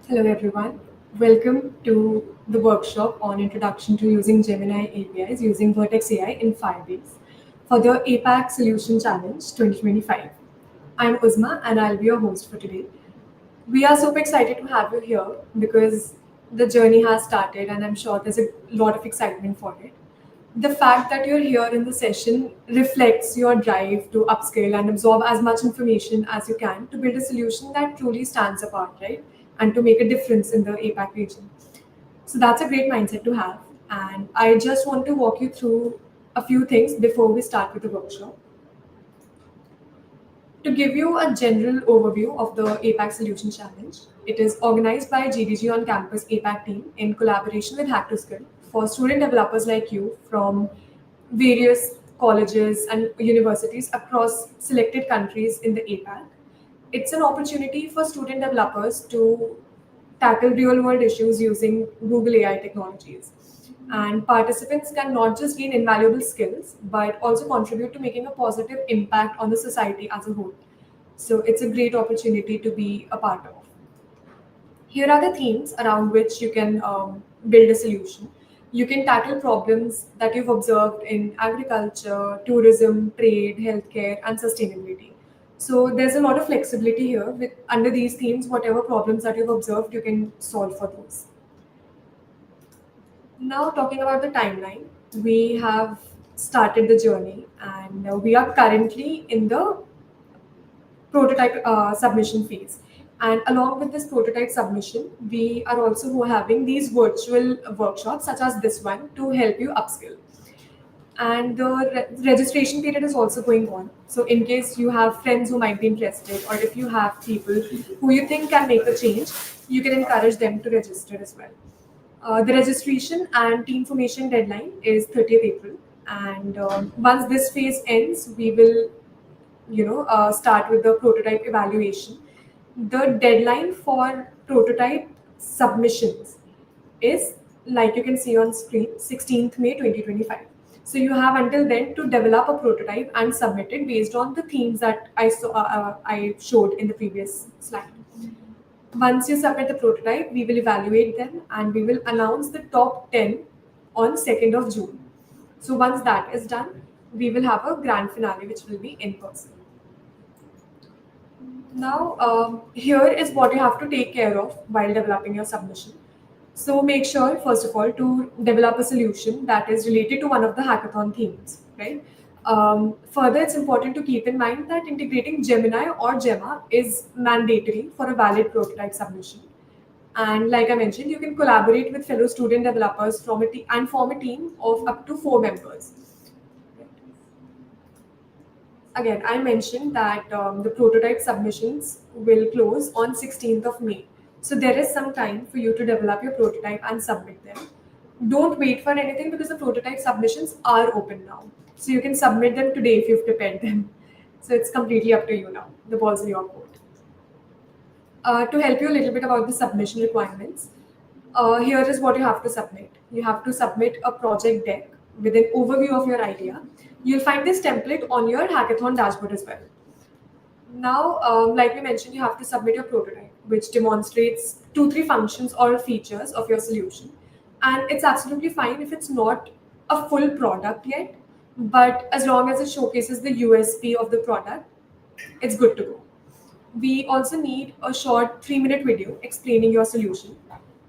Hello everyone. Welcome to the workshop on Introduction to Using Gemini APIs using Vertex AI in Firebase for the APAC Solution Challenge 2025. I'm Uzma and I'll be your host for today. We are super excited to have you here because the journey has started and I'm sure there's a lot of excitement for it. The fact that you're here in the session reflects your drive to upscale and absorb as much information as you can to build a solution that truly stands apart, right? And to make a difference in the APAC region. So that's a great mindset to have. And I just want to walk you through a few things before we start with the workshop. To give you a general overview of the APAC Solution Challenge, it is organized by GDG on Campus APAC team in collaboration with Hack to Skill for student developers like you from various colleges and universities across selected countries in the APAC. It's an opportunity for student developers to tackle real world issues using Google AI technologies. And participants can not just gain invaluable skills, but also contribute to making a positive impact on the society as a whole. So it's a great opportunity to be a part of. Here are the themes around which you can build a solution. You can tackle problems that you've observed in agriculture, tourism, trade, healthcare, and sustainability. So there's a lot of flexibility here. With under these themes, whatever problems that you've observed, you can solve for those. Now, talking about the timeline, we have started the journey and we are currently in the prototype submission phase. And along with this prototype submission, we are also having these virtual workshops, such as this one, to help you upskill. And the registration period is also going on. So, in case you have friends who might be interested, or if you have people who you think can make a change, you can encourage them to register as well. The registration and team formation deadline is 30th April. And once this phase ends, we will start with the prototype evaluation. The deadline for prototype submissions is, like you can see on screen, 16th May 2025. So you have until then to develop a prototype and submit it based on the themes that I showed in the previous slide. Once you submit the prototype, we will evaluate them and we will announce the top 10 on 2nd of June. So once that is done, we will have a grand finale which will be in person. Now, here is what you have to take care of while developing your submission. So make sure, first of all, to develop a solution that is related to one of the hackathon themes, right? Further, it's important to keep in mind that integrating Gemini or Gemma is mandatory for a valid prototype submission. And like I mentioned, you can collaborate with fellow student developers from and form a team of up to 4 members. Again, I mentioned that the prototype submissions will close on 16th of May. So there is some time for you to develop your prototype and submit them. Don't wait for anything because the prototype submissions are open now. So you can submit them today if you've prepared them. So it's completely up to you now. The ball's in your court. To help you a little bit about the submission requirements, here is what you have to submit. You have to submit a project deck with an overview of your idea. You'll find this template on your hackathon dashboard as well. Now, like we mentioned, you have to submit your prototype, which demonstrates 2-3 functions or features of your solution. And it's absolutely fine if it's not a full product yet, but as long as it showcases the USP of the product, it's good to go. We also need a short 3-minute video explaining your solution.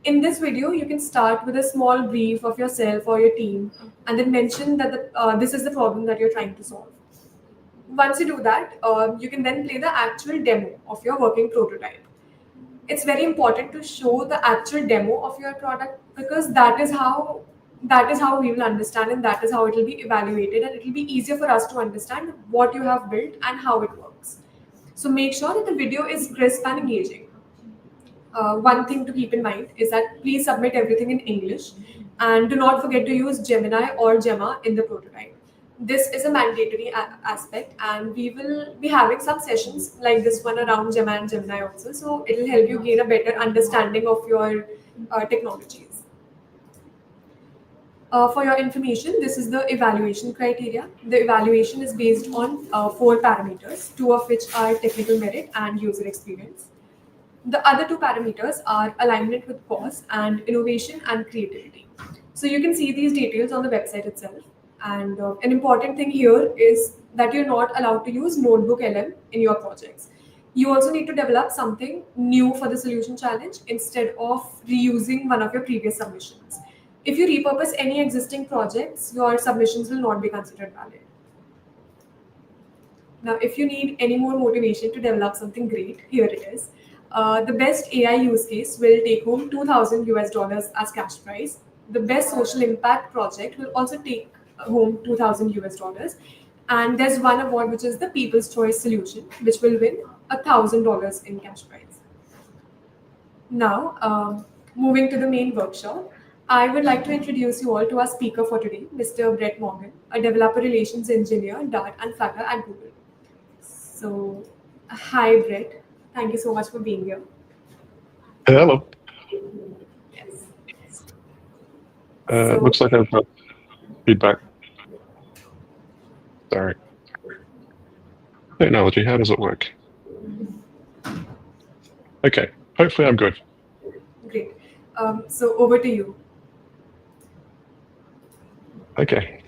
In this video, you can start with a small brief of yourself or your team and then mention that this is the problem that you're trying to solve. Once you do that, you can then play the actual demo of your working prototype. it's very important to show the actual demo of your product, because that is how we will understand, and that is how it will be evaluated, and it will be easier for us to understand what you have built and how it works. So make sure that the video is crisp and engaging. One thing to keep in mind is that please submit everything in English, and do not forget to use Gemini or Gemma in the prototype. This is a mandatory aspect, and we will be having some sessions like this one around Gemma and Gemini also. So it will help you gain a better understanding of your technologies. For your information, this is the evaluation criteria. The evaluation is based on four parameters, two of which are technical merit and user experience. The other two parameters are alignment with cause and innovation and creativity. So you can see these details on the website itself. And an important thing here is that you're not allowed to use Notebook LM in your projects. You also need to develop something new for the solution challenge instead of reusing one of your previous submissions. If you repurpose any existing projects, your submissions will not be considered valid. Now, if you need any more motivation to develop something great, here it is. The best AI use case will take home 2,000 US dollars as cash prize. The best social impact project will also take home 2,000 US dollars. And there's one award, which is the People's Choice Solution, which will win $1,000 in cash prize. Now, moving to the main workshop, I would like to introduce you all to our speaker for today, Mr. Brett Morgan, a developer relations engineer, Dart and Flutter at Google. So, hi, Brett. Thank you so much for being here. Hello. Yes. Looks like I've got feedback. Sorry. Technology, how does it work? Okay, hopefully I'm good. Great. So, over to you. Okay.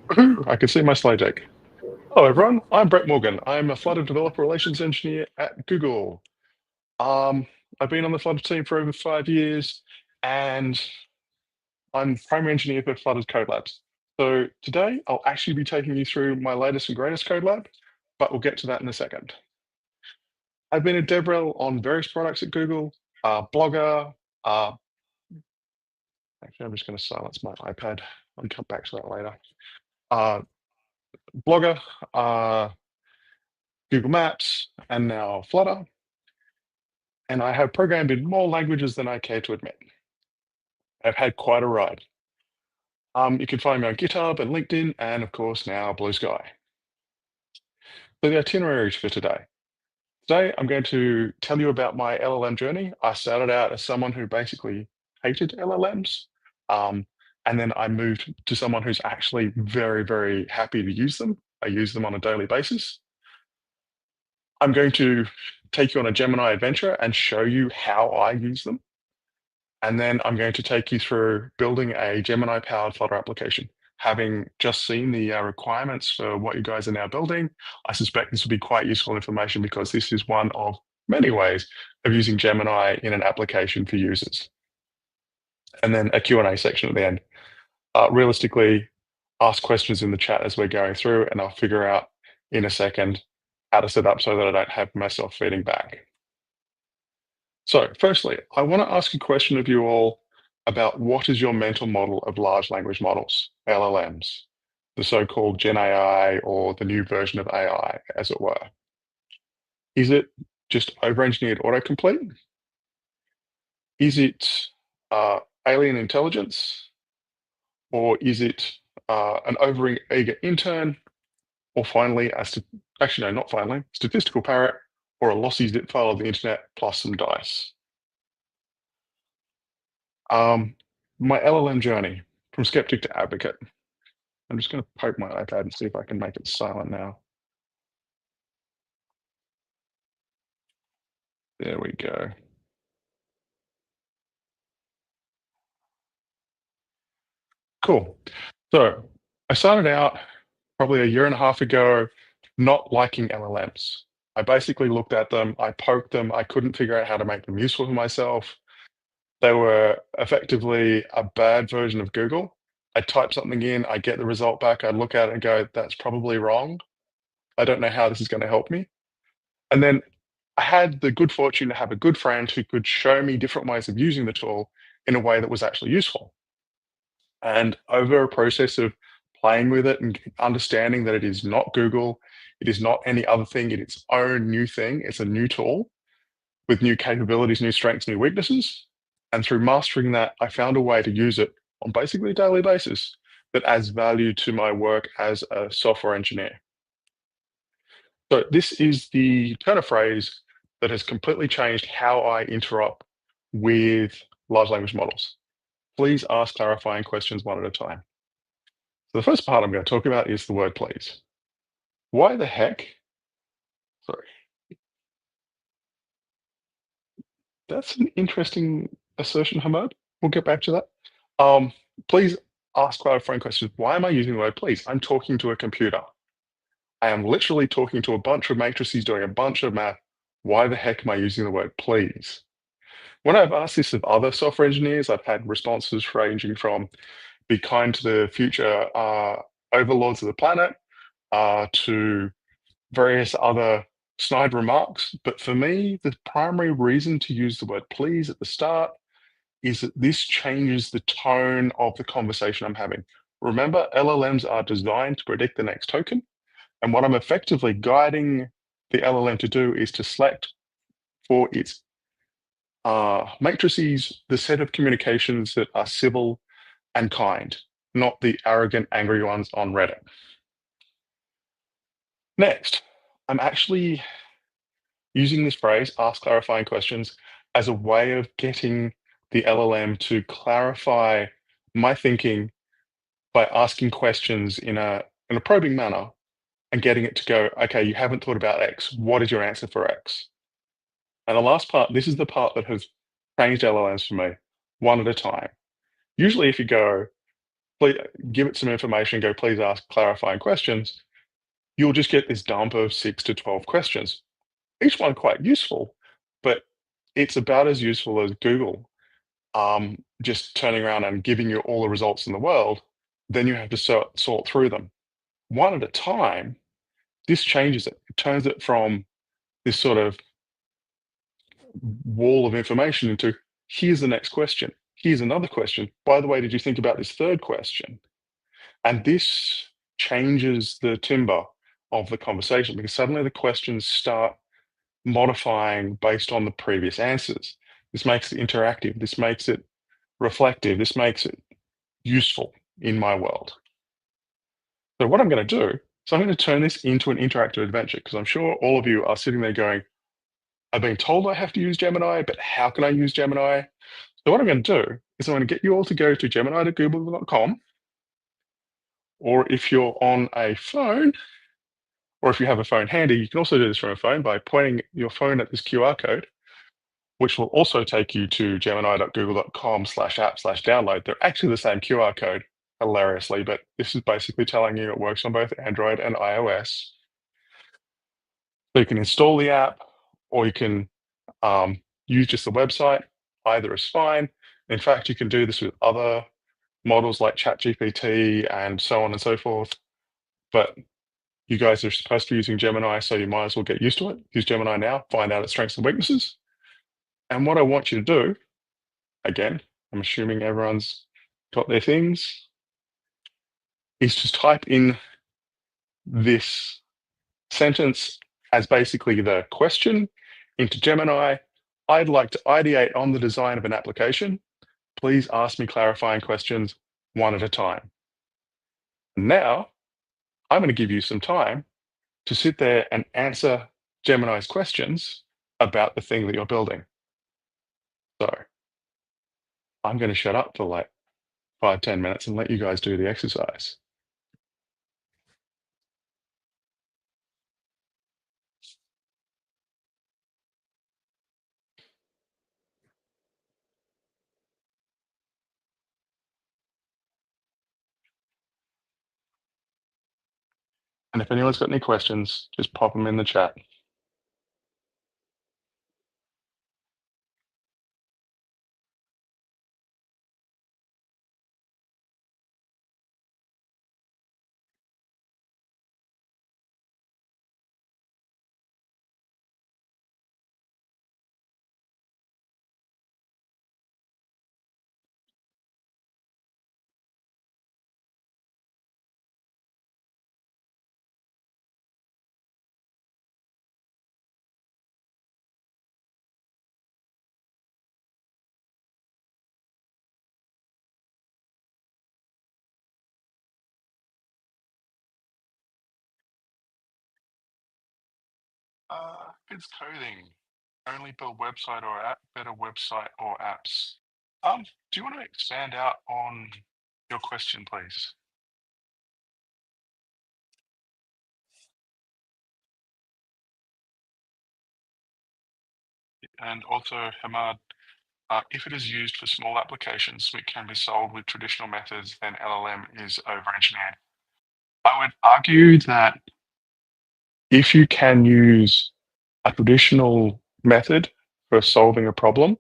Woohoo, I can see my slide deck. Hello, everyone. I'm Brett Morgan. I'm a Flutter developer relations engineer at Google. I've been on the Flutter team for over 5 years, and I'm primary engineer for Flutter's Code Labs. So today, I'll actually be taking you through my latest and greatest code lab, but we'll get to that in a second. I've been a DevRel on various products at Google, blogger. Actually, I'm just going to silence my iPad. I'll come back to that later. Blogger, Google Maps, and now Flutter. And I have programmed in more languages than I care to admit. I've had quite a ride. You can find me on GitHub and LinkedIn, and of course now Blue Sky. So the itineraries for today. Today, I'm going to tell you about my LLM journey. I started out as someone who basically hated LLMs. And then I moved to someone who's actually very, very happy to use them. I use them on a daily basis. I'm going to take you on a Gemini adventure and show you how I use them. And then I'm going to take you through building a Gemini-powered Flutter application. Having just seen the requirements for what you guys are now building, I suspect this will be quite useful information because this is one of many ways of using Gemini in an application for users. And then a Q&A section at the end. Realistically, ask questions in the chat as we're going through, and I'll figure out in a second how to set up so that I don't have myself feeding back. So firstly, I want to ask a question of you all about what is your mental model of large language models, LLMs, the so-called Gen AI or the new version of AI, as it were. Is it just over-engineered autocomplete? Is it alien intelligence? Or is it an over-eager intern? Or finally, actually, no, not finally, statistical parrot or a lossy zip file of the internet plus some dice? My LLM journey from skeptic to advocate. I'm just going to poke my iPad and see if I can make it silent now. There we go. Cool. So I started out probably a year and a half ago not liking LLMs. I basically looked at them, I poked them, I couldn't figure out how to make them useful for myself. They were effectively a bad version of Google. I type something in, I get the result back, I look at it and go, that's probably wrong. I don't know how this is going to help me. And then I had the good fortune to have a good friend who could show me different ways of using the tool in a way that was actually useful. And over a process of playing with it and understanding that it is not Google, it is not any other thing, it is its own new thing, it's a new tool with new capabilities, new strengths, new weaknesses. And through mastering that, I found a way to use it on basically a daily basis that adds value to my work as a software engineer. So this is the turn of phrase that has completely changed how I interact with large language models. Please ask clarifying questions one at a time. So the first part I'm going to talk about is the word please. Why the heck? Sorry, that's an interesting assertion, Hamad. We'll get back to that. Please ask clarifying questions. Why am I using the word please? I'm talking to a computer. I am literally talking to a bunch of matrices doing a bunch of math. Why the heck am I using the word please? When I've asked this of other software engineers, I've had responses ranging from be kind to the future overlords of the planet to various other snide remarks. But for me, the primary reason to use the word please at the start is that this changes the tone of the conversation I'm having. Remember, LLMs are designed to predict the next token. And what I'm effectively guiding the LLM to do is to select for its matrices the set of communications that are civil and kind, not the arrogant, angry ones on Reddit. Next, I'm actually using this phrase, ask clarifying questions, as a way of getting the LLM to clarify my thinking by asking questions in a probing manner and getting it to go, okay, you haven't thought about X. What is your answer for X? And the last part, this is the part that has changed LLMs for me, one at a time. Usually, if you go, please give it some information, go, please ask clarifying questions, you'll just get this dump of 6 to 12 questions. Each one quite useful, but it's about as useful as Google just turning around and giving you all the results in the world. Then you have to sort through them. One at a time, this changes it. It turns it from this sort of wall of information into here's the next question. Here's another question. By the way, did you think about this third question? And this changes the timbre of the conversation because suddenly the questions start modifying based on the previous answers. This makes it interactive. This makes it reflective. This makes it useful in my world. So what I'm going to do, so I'm going to turn this into an interactive adventure because I'm sure all of you are sitting there going, I've been told I have to use Gemini, but how can I use Gemini? So what I'm going to do is I'm going to get you all to go to gemini.google.com, or if you're on a phone, or if you have a phone handy, you can also do this from a phone by pointing your phone at this QR code, which will also take you to gemini.google.com/app/download. They're actually the same QR code, hilariously, but this is basically telling you it works on both Android and iOS. So you can install the app, or you can use just the website. Either is fine. In fact, you can do this with other models like ChatGPT and so on and so forth. But you guys are supposed to be using Gemini, so you might as well get used to it. Use Gemini now, find out its strengths and weaknesses. And what I want you to do, again, I'm assuming everyone's got their things, is just type in this sentence as basically the question into Gemini. I'd like to ideate on the design of an application. Please ask me clarifying questions one at a time. Now, I'm going to give you some time to sit there and answer Gemini's questions about the thing that you're building. So I'm going to shut up for like 5-10 minutes and let you guys do the exercise. And if anyone's got any questions, just pop them in the chat. It's coding. Only build website or app, better website or apps. Do you want to expand out on your question, please? And also, Hamad, if it is used for small applications which can be solved with traditional methods, then LLM is over-engineered. I would argue that if you can use a traditional method for solving a problem,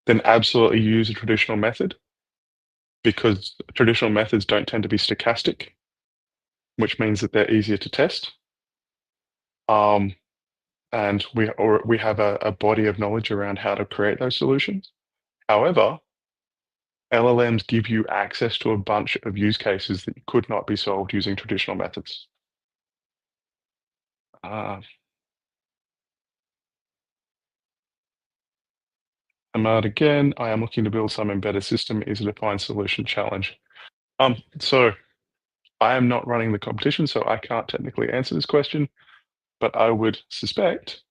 then absolutely use a traditional method, because traditional methods don't tend to be stochastic, which means that they're easier to test. Um, and we have a body of knowledge around how to create those solutions. However, LLMs give you access to a bunch of use cases that could not be solved using traditional methods. Ahmad again, I am looking to build some embedded system. Is it a fine solution challenge? So I am not running the competition, so I can't technically answer this question, but I would suspect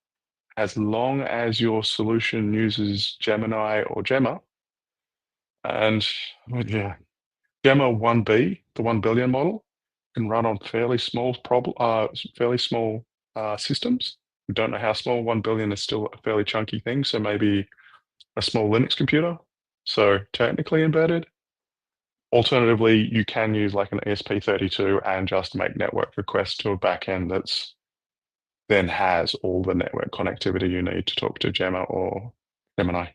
as long as your solution uses Gemini or Gemma, and yeah, Gemma 1B, the 1 billion model, can run on fairly small systems. We don't know how small. 1 billion is still a fairly chunky thing, so maybe a small Linux computer. So technically embedded. Alternatively, you can use like an ESP32 and just make network requests to a backend that's then has all the network connectivity you need to talk to Gemma or Gemini.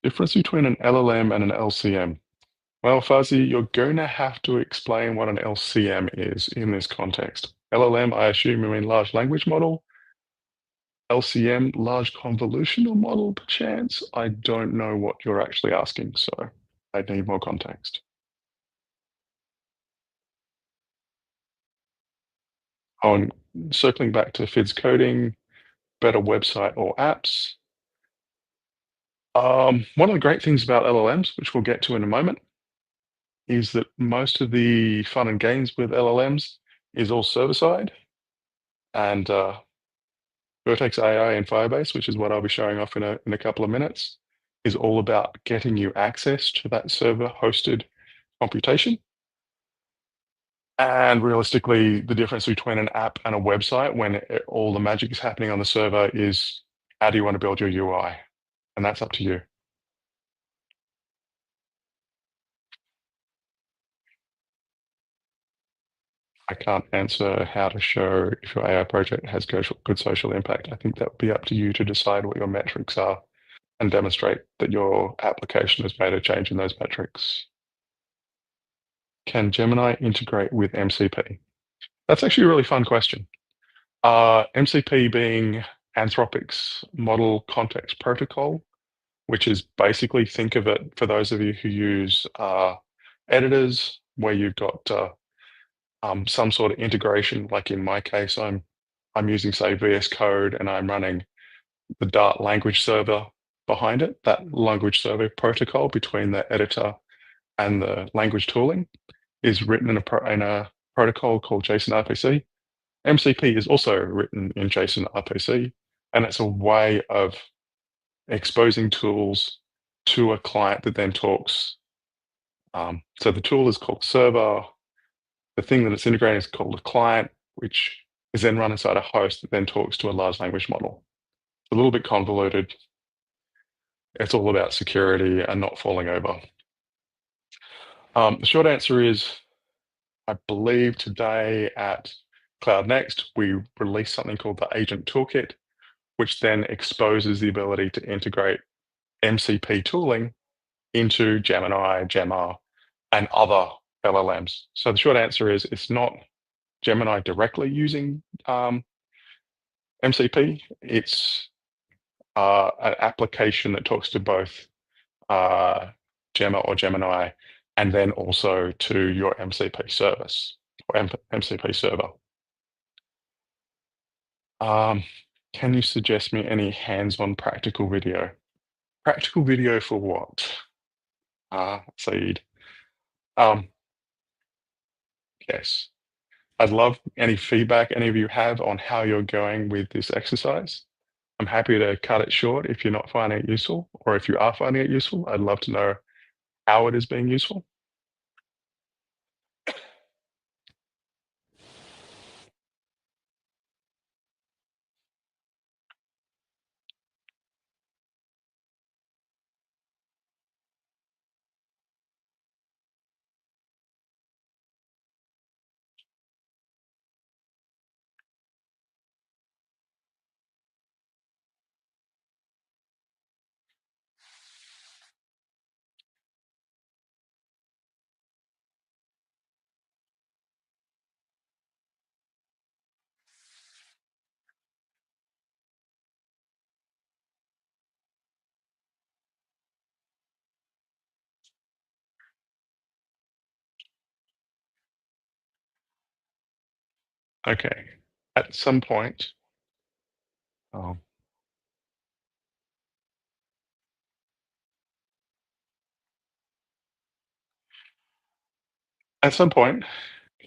Difference between an LLM and an LCM. Well, Fuzzy, you're going to have to explain what an LCM is in this context. LLM, I assume you mean large language model. LCM, large convolutional model, perchance. I don't know what you're actually asking, so I need more context. On circling back to FIDS coding, better website or apps. One of the great things about LLMs, which we'll get to in a moment, is that most of the fun and games with LLMs is all server-side. And Vertex AI and Firebase, which is what I'll be showing off in a couple of minutes, is all about getting you access to that server-hosted computation. And realistically, the difference between an app and a website when all the magic is happening on the server is how do you want to build your UI? And that's up to you. I can't answer how to show if your AI project has good social impact. I think that would be up to you to decide what your metrics are and demonstrate that your application has made a change in those metrics. Can Gemini integrate with MCP? That's actually a really fun question. MCP being Anthropic's Model Context Protocol, which is basically, think of it for those of you who use editors where you've got some sort of integration. Like in my case, I'm using, say, VS Code, and I'm running the Dart language server behind it. That language server protocol between the editor and the language tooling is written in a protocol called JSON RPC. MCP is also written in JSON RPC, and it's a way of exposing tools to a client that then talks. So the tool is called server. The thing that it's integrating is called a client, which is then run inside a host that then talks to a large language model. It's a little bit convoluted. It's all about security and not falling over. The short answer is, I believe today at Cloud Next, we released something called the Agent Toolkit, which then exposes the ability to integrate MCP tooling into Gemini, Gemma, and other LLMs. So the short answer is it's not Gemini directly using MCP. It's an application that talks to both Gemma or Gemini, and then also to your MCP service or MCP server. Can you suggest me any hands-on practical video? Practical video for what? Saeed. Yes. I'd love any feedback any of you have on how you're going with this exercise. I'm happy to cut it short if you're not finding it useful, or if you are finding it useful, I'd love to know how it is being useful. Okay. At some point, oh, at some point,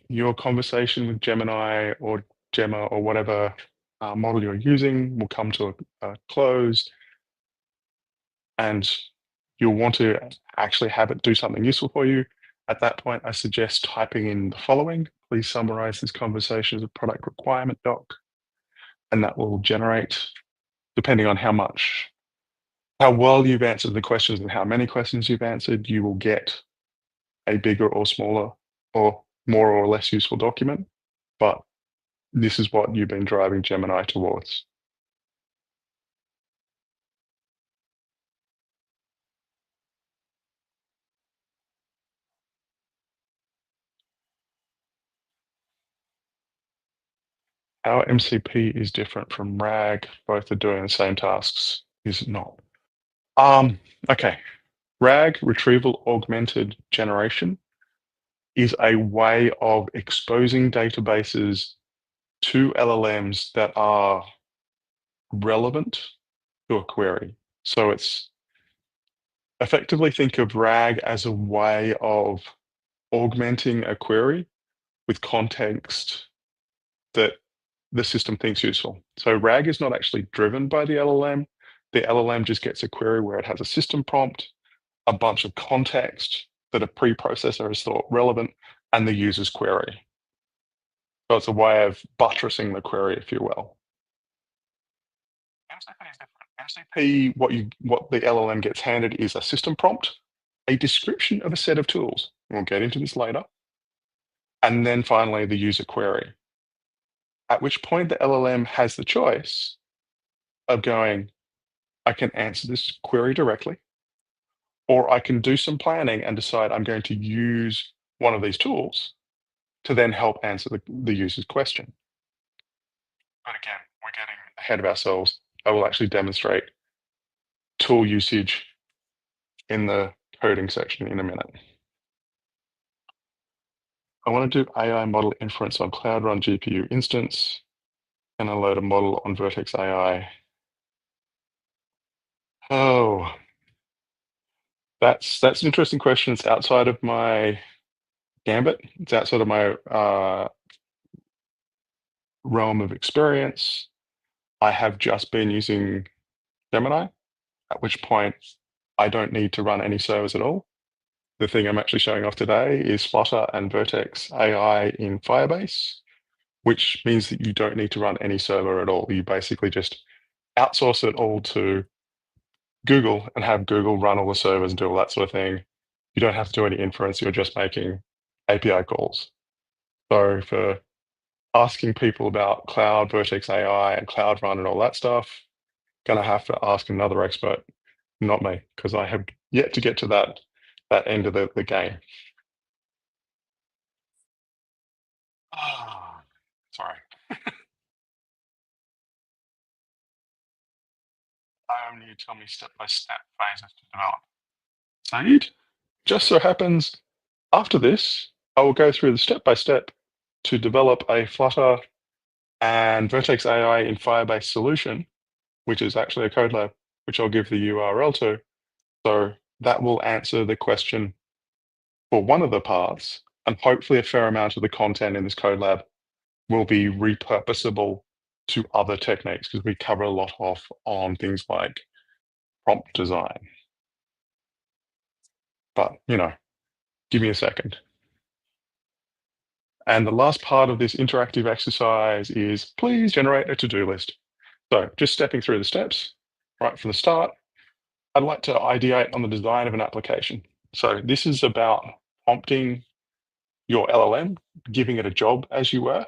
your conversation with Gemini or Gemma or whatever model you're using will come to a close, and you'll want to actually have it do something useful for you. At that point, I suggest typing in the following: please summarize this conversation as a product requirement doc. And that will generate, depending on how well you've answered the questions and how many questions you've answered, you will get a bigger or smaller or more or less useful document. But this is what you've been driving Gemini towards. How MCP is different from RAG, both are doing the same tasks, is it not? Okay. RAG, retrieval augmented generation, is a way of exposing databases to LLMs that are relevant to a query. So it's effectively, think of RAG as a way of augmenting a query with context that the system thinks useful. So RAG is not actually driven by the LLM. The LLM just gets a query where it has a system prompt, a bunch of context that a preprocessor has thought relevant, and the user's query. So it's a way of buttressing the query, if you will. MCP is different. MCP, what the LLM gets handed is a system prompt, a description of a set of tools. We'll get into this later. And then finally, the user query. At which point the LLM has the choice of going, I can answer this query directly, or I can do some planning and decide I'm going to use one of these tools to then help answer the user's question. But again, we're getting ahead of ourselves. I will actually demonstrate tool usage in the coding section in a minute. I want to do AI model inference on Cloud Run GPU instance, and I load a model on Vertex AI. Oh, that's an interesting question. It's outside of my gambit. It's outside of my realm of experience. I have just been using Gemini, at which point I don't need to run any servers at all. The thing I'm actually showing off today is Flutter and Vertex AI in Firebase, which means that you don't need to run any server at all. You basically just outsource it all to Google and have Google run all the servers and do all that sort of thing. You don't have to do any inference. You're just making API calls. So for asking people about cloud, Vertex AI, and Cloud Run and all that stuff, gonna have to ask another expert, not me, because I have yet to get to that end of the game. Ah, sorry. You tell me step by step phases to develop. Saeed, just so happens after this, I will go through the step by step to develop a Flutter and Vertex AI in Firebase solution, which is actually a code lab, which I'll give the URL to. So that will answer the question for one of the paths, and hopefully a fair amount of the content in this code lab will be repurposable to other techniques because we cover a lot off on things like prompt design. But, give me a second. And the last part of this interactive exercise is please generate a to-do list. So just stepping through the steps, right from the start, I'd like to ideate on the design of an application. So this is about prompting your LLM, giving it a job as you were.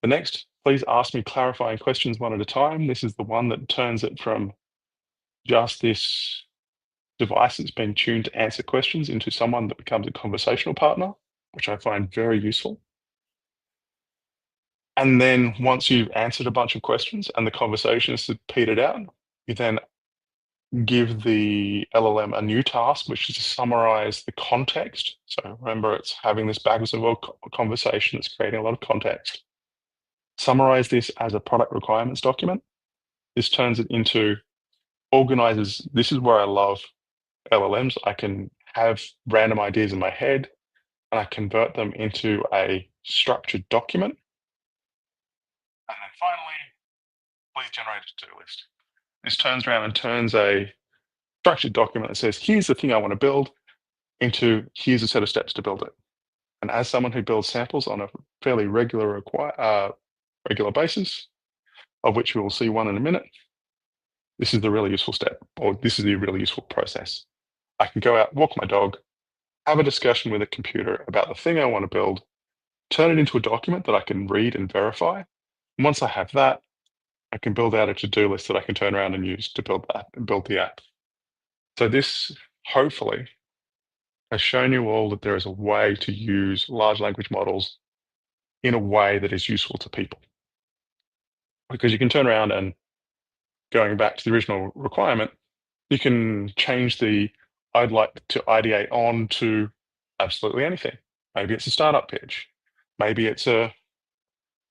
The next, please ask me clarifying questions one at a time. This is the one that turns it from just this device that's been tuned to answer questions into someone that becomes a conversational partner, which I find very useful. And then once you've answered a bunch of questions and the conversation has petered out, you then give the LLM a new task, which is to summarize the context. So remember, it's having this backwards and forward conversation that's creating a lot of context. Summarize this as a product requirements document. This turns it into organizes. This is where I love LLMs. I can have random ideas in my head and I convert them into a structured document. And then finally, please generate a to-do list. This turns around and turns a structured document that says, here's the thing I want to build, into here's a set of steps to build it. And as someone who builds samples on a fairly regular basis, of which we will see one in a minute, this is the really useful step, or this is the really useful process. I can go out, walk my dog, have a discussion with a computer about the thing I want to build, turn it into a document that I can read and verify. And once I have that, I can build out a to-do list that I can turn around and use to build that and build the app. So this, hopefully, has shown you all that there is a way to use large language models in a way that is useful to people. Because you can turn around and, going back to the original requirement, you can change the I'd like to ideate on to absolutely anything. Maybe it's a startup pitch. Maybe it's a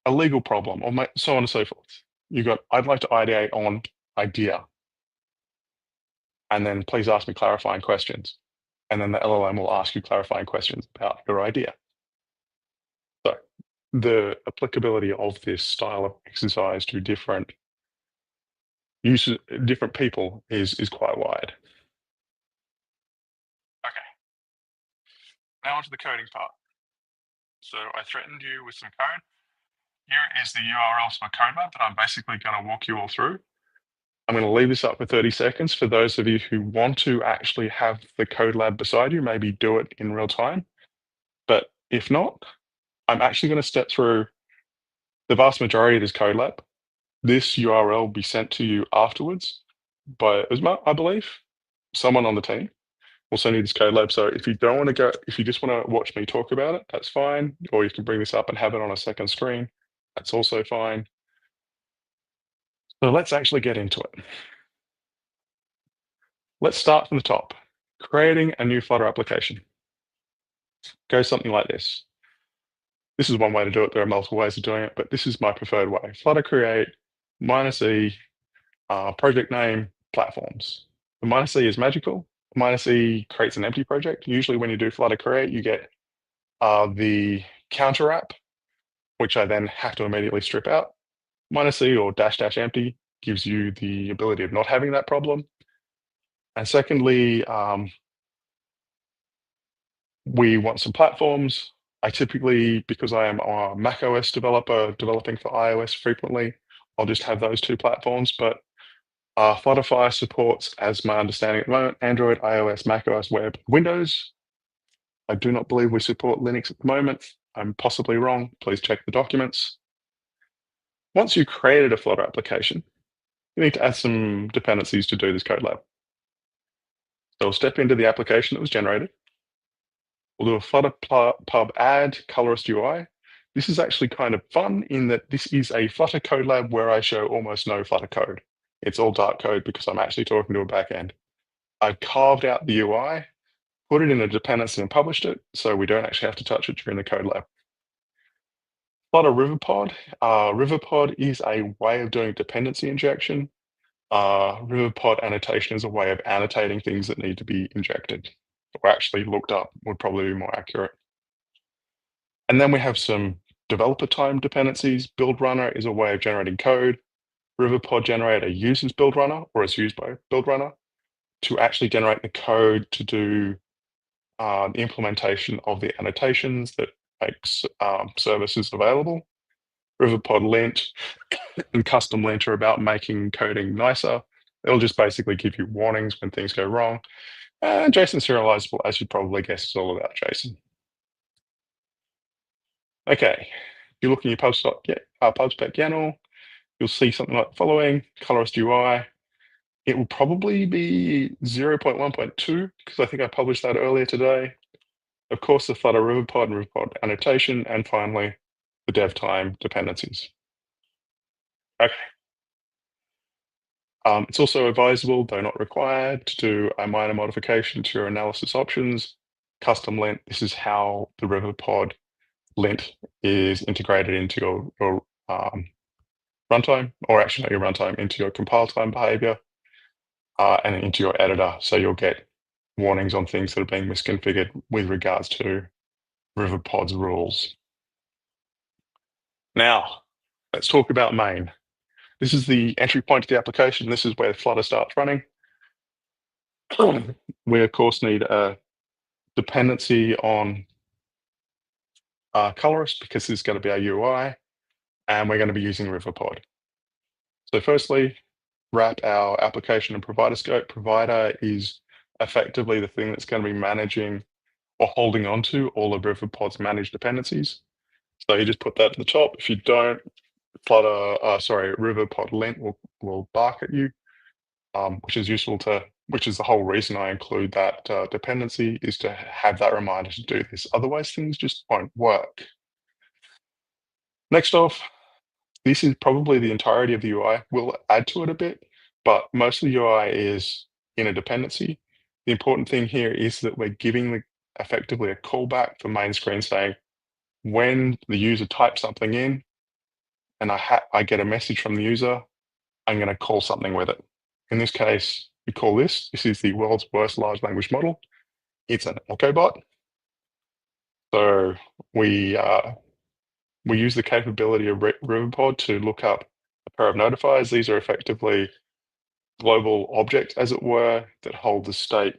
legal problem, or so on and so forth. You've got I'd like to ideate on idea. And then please ask me clarifying questions. And then the LLM will ask you clarifying questions about your idea. So the applicability of this style of exercise to different users, different people is quite wide. Okay, now onto the coding part. So I threatened you with some code. Here is the URL to my code lab that I'm basically going to walk you all through. I'm going to leave this up for 30 seconds for those of you who want to actually have the code lab beside you, maybe do it in real time. But if not, I'm actually going to step through the vast majority of this code lab. This URL will be sent to you afterwards by Uzma, I believe. Someone on the team will send you this code lab. So if you don't want to go, if you just want to watch me talk about it, that's fine. Or you can bring this up and have it on a second screen. That's also fine. So let's actually get into it. Let's start from the top. Creating a new Flutter application. Go something like this. This is one way to do it. There are multiple ways of doing it, but this is my preferred way. Flutter create -e, project name, platforms. The -e is magical. -e creates an empty project. Usually when you do Flutter create, you get the counter app, which I then have to immediately strip out. -e or -- empty gives you the ability of not having that problem. And secondly, we want some platforms. I typically, because I am a Mac OS developer developing for iOS frequently, I'll just have those two platforms. But Flutterfy supports, as my understanding at the moment, Android, iOS, Mac OS, Web, Windows. I do not believe we support Linux at the moment. I'm possibly wrong. Please check the documents. Once you've created a Flutter application, you need to add some dependencies to do this code lab. So we'll step into the application that was generated. We'll do a Flutter pub add colorist UI. This is actually kind of fun in that this is a Flutter code lab where I show almost no Flutter code. It's all dark code because I'm actually talking to a backend. I've carved out the UI, put it in a dependency and published it, so we don't actually have to touch it during the code lab. Flutter Riverpod. Riverpod is a way of doing dependency injection. Riverpod annotation is a way of annotating things that need to be injected, or actually looked up, would probably be more accurate. And then we have some developer time dependencies. Build runner is a way of generating code. Riverpod generator uses build runner, or is used by build runner, to actually generate the code to do the implementation of the annotations that makes services available. Riverpod lint and custom lint are about making coding nicer. It'll just basically give you warnings when things go wrong. And JSON serializable, as you'd probably guess, is all about JSON. Okay, if you look in your PubSpec YAML, you'll see something like the following: colorist UI. It will probably be 0.1.2 because I think I published that earlier today. Of course, the Flutter Riverpod and Riverpod annotation, and finally, the dev time dependencies. Okay. It's also advisable, though not required, to do a minor modification to your analysis options. Custom lint, this is how the Riverpod lint is integrated into your runtime, or actually not your runtime, into your compile time behavior and into your editor. So you'll get warnings on things that are being misconfigured with regards to Riverpod's rules. Now, let's talk about main. This is the entry point to the application. This is where Flutter starts running. We, of course, need a dependency on colorist because this is going to be our UI, and we're going to be using Riverpod. So firstly, wrap our application and provider scope. Provider is effectively the thing that's going to be managing or holding on to all of Riverpod's managed dependencies. So you just put that at the top. If you don't, Riverpod lint will bark at you, which is useful which is the whole reason I include that dependency, is to have that reminder to do this. Otherwise, things just won't work. Next off, this is probably the entirety of the UI. We'll add to it a bit, but most of the UI is in a dependency. The important thing here is that we're giving effectively a callback for main screen saying, when the user types something in and I get a message from the user, I'm going to call something with it. In this case, we call this is the world's worst large language model. It's an echo bot. So we use the capability of Riverpod to look up a pair of notifiers. These are effectively global objects, as it were, that hold the state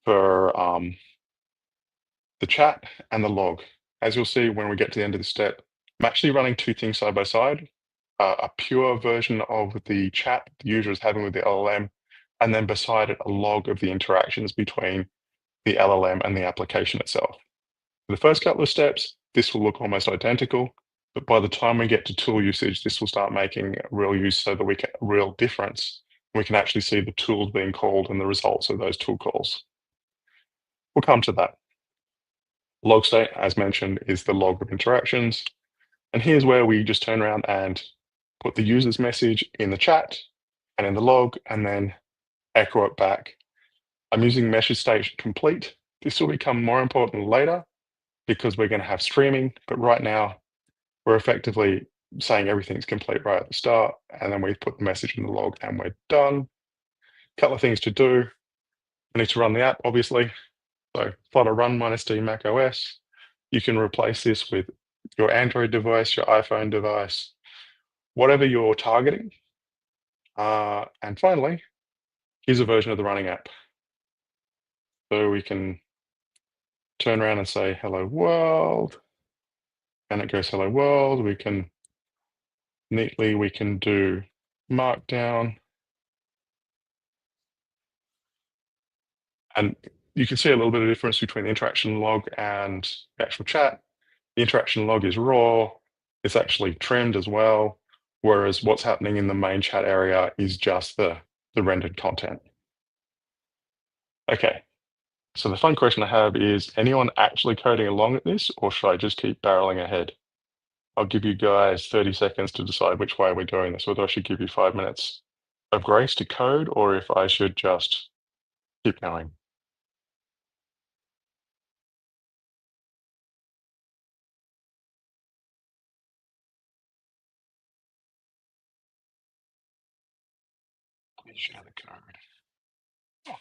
for the chat and the log. As you'll see when we get to the end of the step, I'm actually running two things side by side. A pure version of the chat the user is having with the LLM, and then beside it, a log of the interactions between the LLM and the application itself. For the first couple of steps, this will look almost identical, but by the time we get to tool usage, this will start making real use so that we get a real difference. We can actually see the tools being called and the results of those tool calls. We'll come to that. Log state, as mentioned, is the log of interactions. And here's where we just turn around and put the user's message in the chat and in the log, and then echo it back. I'm using message state complete. This will become more important later because we're going to have streaming, but right now we're effectively saying everything's complete right at the start, and then we put the message in the log and we're done. Couple of things to do. We need to run the app, obviously. So Flutter run -d Mac OS. You can replace this with your Android device, your iPhone device, whatever you're targeting. And finally, here's a version of the running app. So we can turn around and say, hello world, and it goes hello world. We can do markdown. And you can see a little bit of difference between the interaction log and the actual chat. The interaction log is raw. It's actually trimmed as well. Whereas what's happening in the main chat area is just the rendered content. Okay, so the fun question I have is, anyone actually coding along at this, or should I just keep barreling ahead? I'll give you guys 30 seconds to decide which way we're doing this, whether I should give you 5 minutes of grace to code, or if I should just keep going. Please share the code. Oh,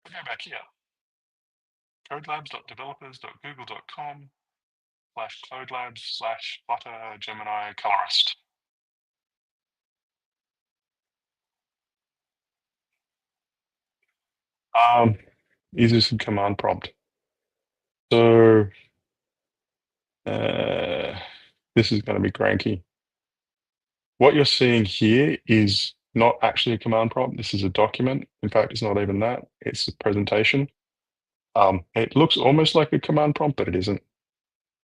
go back here. codelabs.developers.google.com. /codelabs/Flutter Gemini Colorist. These are some command prompt. So this is going to be cranky. What you're seeing here is not actually a command prompt. This is a document. In fact, it's not even that. It's a presentation. It looks almost like a command prompt, but it isn't.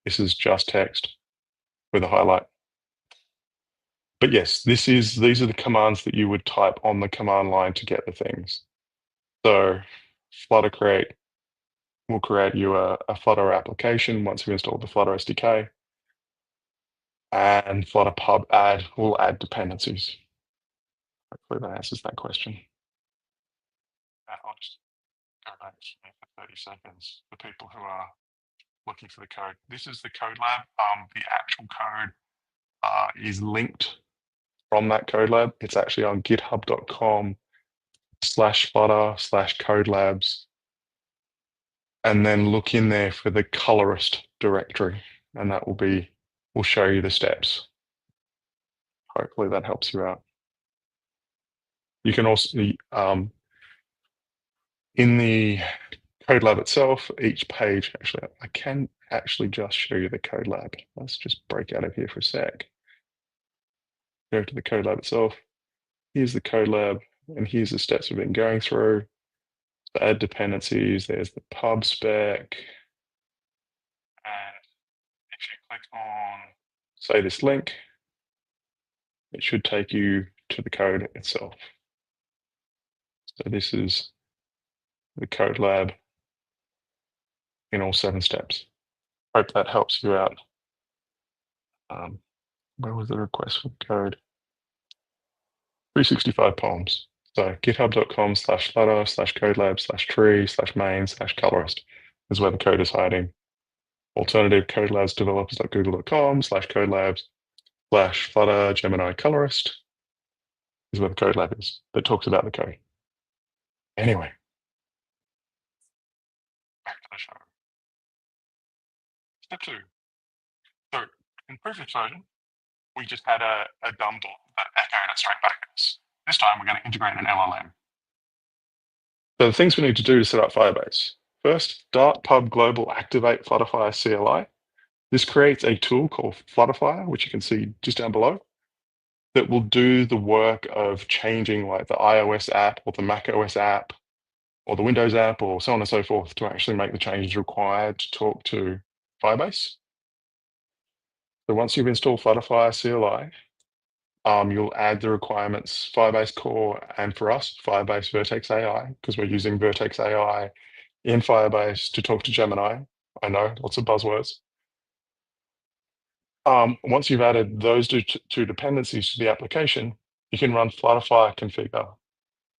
This is just text with a highlight. But yes, these are the commands that you would type on the command line to get the things. So Flutter create will create you a Flutter application once you install the Flutter SDK. And Flutter pub add will add dependencies. Hopefully that answers that question. I'll just go back for 30 seconds for people who are looking for the code. This is the code lab. The actual code is linked from that code lab. It's actually on github.com/flutter/codelabs. And then look in there for the colorist directory, and that will show you the steps. Hopefully that helps you out. You can also, in the code lab itself, each page, actually, I can actually just show you the code lab. Let's just break out of here for a sec. Go to the code lab itself. Here's the code lab, and here's the steps we've been going through. So add dependencies, there's the pub spec. And if you click on, say, this link, it should take you to the code itself. So this is the code lab in all 7 steps. Hope that helps you out. Where was the request for code? 365 poems. So github.com/flutter/codelab/tree/main/colorist is where the code is hiding. Alternative codelabs developers.google.com/codelabs/Flutter Gemini Colorist is where the code lab is that talks about the code. Anyway, back to the show. Step 2. So in previous version, we just had a dumb block that echoed it straight back at us. This time we're going to integrate an LLM. So the things we need to do to set up Firebase. First, Dart pub global activate Flutterfire CLI. This creates a tool called Flutterfire, which you can see just down below, that will do the work of changing like the iOS app or the macOS app or the Windows app or so on and so forth to actually make the changes required to talk to Firebase. So once you've installed Flutterfire CLI, you'll add the requirements Firebase Core and for us, Firebase Vertex AI, because we're using Vertex AI in Firebase to talk to Gemini. I know, lots of buzzwords. Once you've added those two dependencies to the application, you can run Flutterfire configure.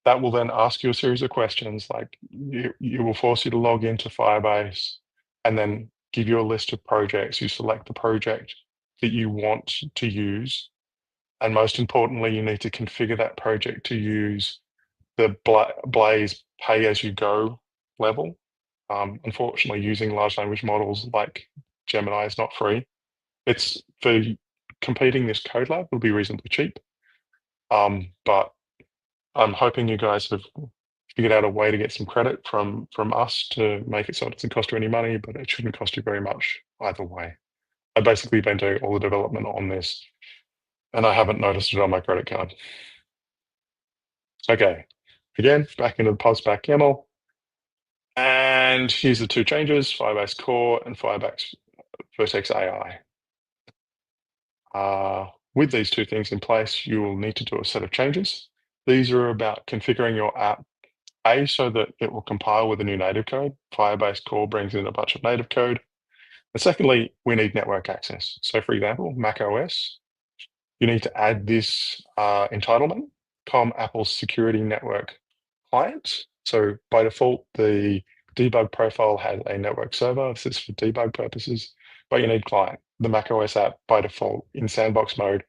That will then ask you a series of questions like you will force you to log into Firebase and then give you a list of projects. You select the project that you want to use. And most importantly, you need to configure that project to use the Blaze pay-as-you-go level. Unfortunately, using large language models like Gemini is not free. It's for completing this code lab will be reasonably cheap. But I'm hoping you guys have figured out a way to get some credit from us to make it so it doesn't cost you any money, but it shouldn't cost you very much either way. I've basically been doing all the development on this, and I haven't noticed it on my credit card. Okay, again, back into the PubSpec YAML. And here's the 2 changes, Firebase Core and Firebase Vertex AI. With these 2 things in place, you will need to do a set of changes. These are about configuring your app, so that it will compile with the new native code. Firebase Core brings in a bunch of native code. And secondly, we need network access. So for example, macOS, you need to add this entitlement, COM Apple's security network client. So by default, the debug profile has a network server. This is for debug purposes, but you need client. The macOS app by default in sandbox mode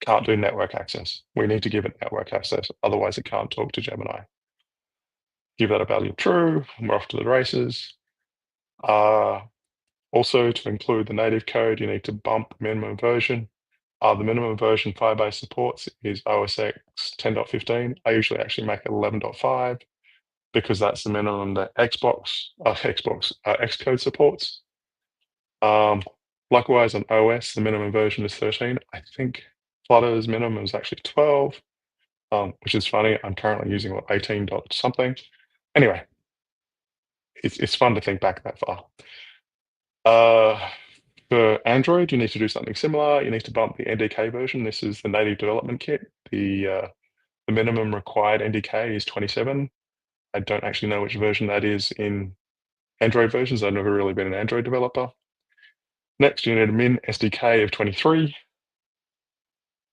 can't do network access. We need to give it network access, otherwise it can't talk to Gemini. Give that a value of true, and we're off to the races. Also, to include the native code, you need to bump minimum version. The minimum version Firebase supports is OS X 10.15. I usually actually make it 11.5 because that's the minimum that Xcode supports. Likewise on OS, the minimum version is 13. I think Flutter's minimum is actually 12, which is funny. I'm currently using 18 dot something. Anyway, it's fun to think back that far. For Android, you need to do something similar. You need to bump the NDK version. This is the native development kit. The minimum required NDK is 27. I don't actually know which version that is in Android versions. I've never really been an Android developer. Next, you need a min SDK of 23.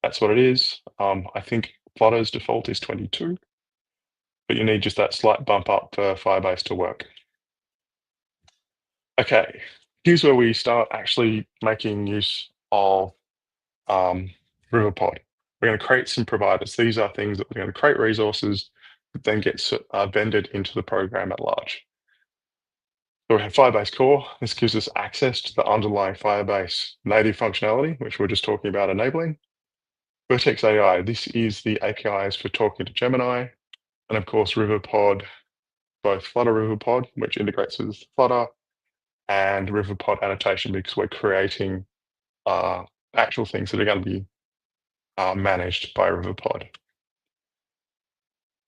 That's what it is. I think Flutter's default is 22, but you need just that slight bump up for Firebase to work. Okay, here's where we start actually making use of Riverpod. We're going to create some providers. These are things that we're going to create resources that then get vended into the program at large. So we have Firebase Core. This gives us access to the underlying Firebase native functionality, which we're just talking about enabling. Vertex AI, this is the APIs for talking to Gemini. And of course, Riverpod, both Flutter Riverpod, which integrates with Flutter, and Riverpod annotation, because we're creating actual things that are going to be managed by Riverpod.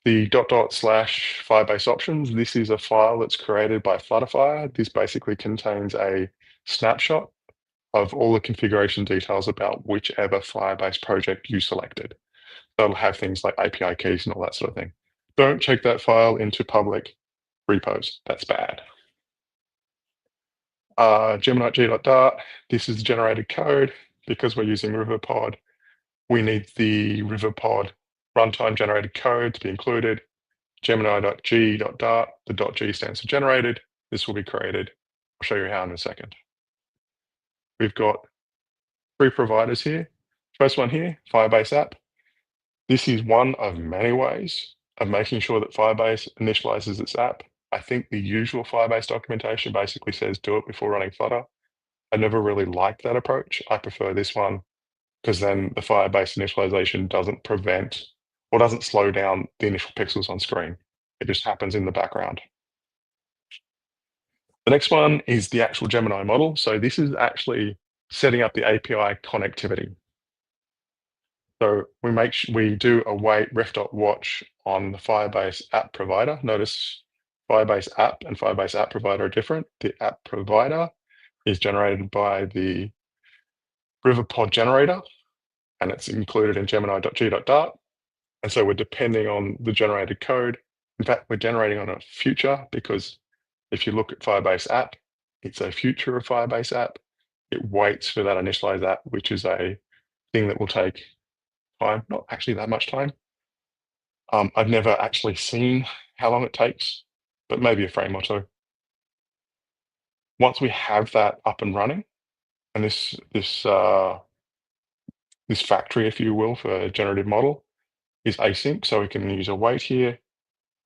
The .. Firebase options, this is a file that's created by Flutterfire. This basically contains a snapshot of all the configuration details about whichever Firebase project you selected. That'll have things like API keys and all that sort of thing. Don't check that file into public repos. That's bad. Gemini G.Dart, this is generated code. Because we're using Riverpod, we need the Riverpod runtime generated code to be included. Gemini.g.dart, the .g stands for generated. This will be created. I'll show you how in a second. We've got 3 providers here. First one here, Firebase app. This is one of many ways of making sure that Firebase initializes its app. I think the usual Firebase documentation basically says do it before running Flutter. I never really liked that approach. I prefer this one because then the Firebase initialization doesn't prevent or doesn't slow down the initial pixels on screen. It just happens in the background. The next one is the actual Gemini model. So this is actually setting up the API connectivity. So we do await ref.watch on the Firebase app provider. Notice Firebase app and Firebase app provider are different. The app provider is generated by the Riverpod generator, and it's included in Gemini.g.dart. And so we're depending on the generated code. In fact, we're generating on a future because if you look at Firebase app, it's a future of Firebase app. It waits for that initialize app, which is a thing that will take time, not actually that much time. I've never actually seen how long it takes, but maybe a frame or two. Once we have that up and running, and this factory, if you will, for a generative model is async, so we can use a wait here.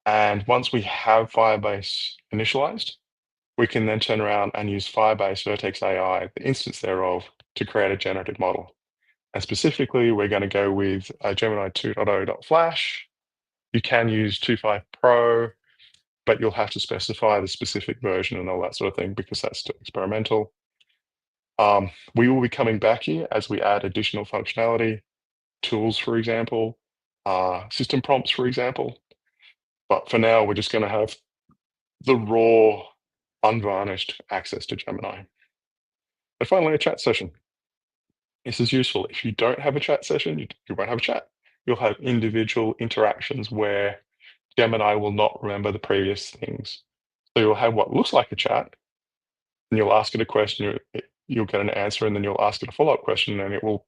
And once we have Firebase initialized, we can then turn around and use Firebase Vertex AI, the instance thereof, to create a generative model. And specifically, we're going to go with Gemini 2.0.flash. You can use 2.5 Pro, but you'll have to specify the specific version and all that sort of thing because that's still experimental. We will be coming back here as we add additional functionality, tools, for example, system prompts, for example. But for now, we're just going to have the raw, unvarnished access to Gemini. And finally, a chat session. This is useful. If you don't have a chat session, you won't have a chat. You'll have individual interactions where Gemini will not remember the previous things. So you'll have what looks like a chat, and you'll ask it a question, you'll get an answer, and then you'll ask it a follow-up question, and it will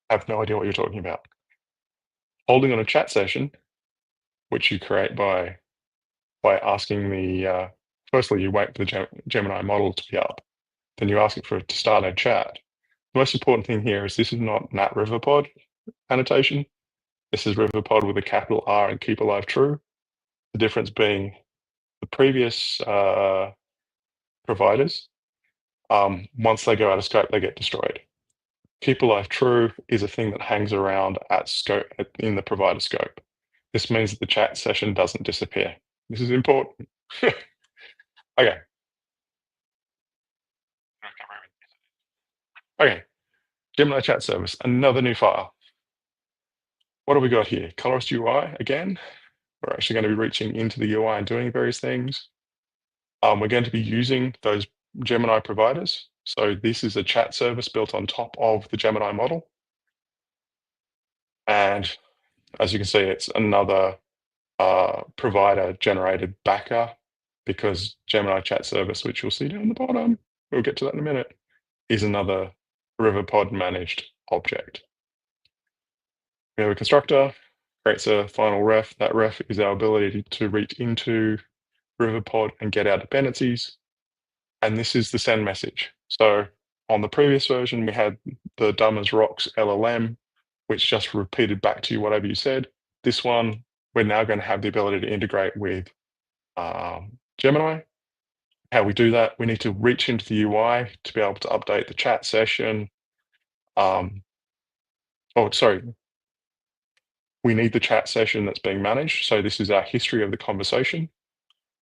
have no idea what you're talking about. Holding on a chat session, which you create by asking the, firstly, you wait for the Gemini model to be up, then you ask it for it to start a chat. The most important thing here is this is not Nat Riverpod annotation. This is Riverpod with a capital R and keep alive true. The difference being the previous providers Once they go out of scope, they get destroyed. Keep alive true is a thing that hangs around at scope in the provider scope. This means that the chat session doesn't disappear. This is important. Okay. Okay. Gemini chat service, another new file. What have we got here? Colorist UI again. We're actually going to be reaching into the UI and doing various things. We're going to be using those Gemini providers. So this is a chat service built on top of the Gemini model. And as you can see, it's another provider generated backer because Gemini chat service, which you'll see down the bottom, we'll get to that in a minute, is another Riverpod managed object. We have a constructor, creates a final ref. That ref is our ability to reach into Riverpod and get our dependencies. And this is the send message. So on the previous version, we had the dumb as rocks LLM, which just repeated back to you whatever you said. This one, we're now going to have the ability to integrate with Gemini. How we do that, we need to reach into the UI to be able to update the chat session. We need the chat session that's being managed. So this is our history of the conversation.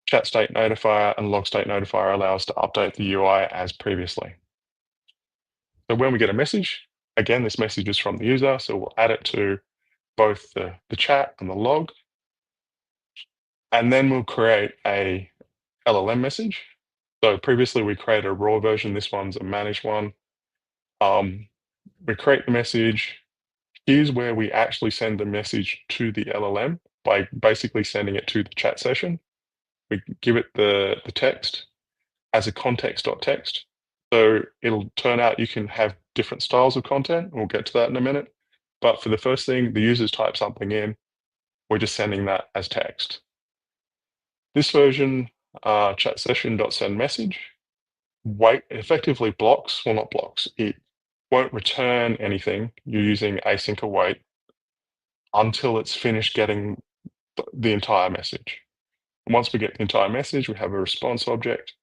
Chat state notifier and log state notifier allow us to update the UI as previously. So when we get a message, again, this message is from the user, so we'll add it to both the chat and the log. And then we'll create a LLM message. So previously we created a raw version, this one's a managed one. We create the message. Here's where we actually send the message to the LLM by basically sending it to the chat session. We give it the text as a context.txt. So it'll turn out you can have different styles of content. We'll get to that in a minute. But for the first thing, the users type something in. We're just sending that as text. This version, chat session.send message, wait effectively blocks, well, not blocks, it won't return anything. You're using async await until it's finished getting the entire message. And once we get the entire message, we have a response object.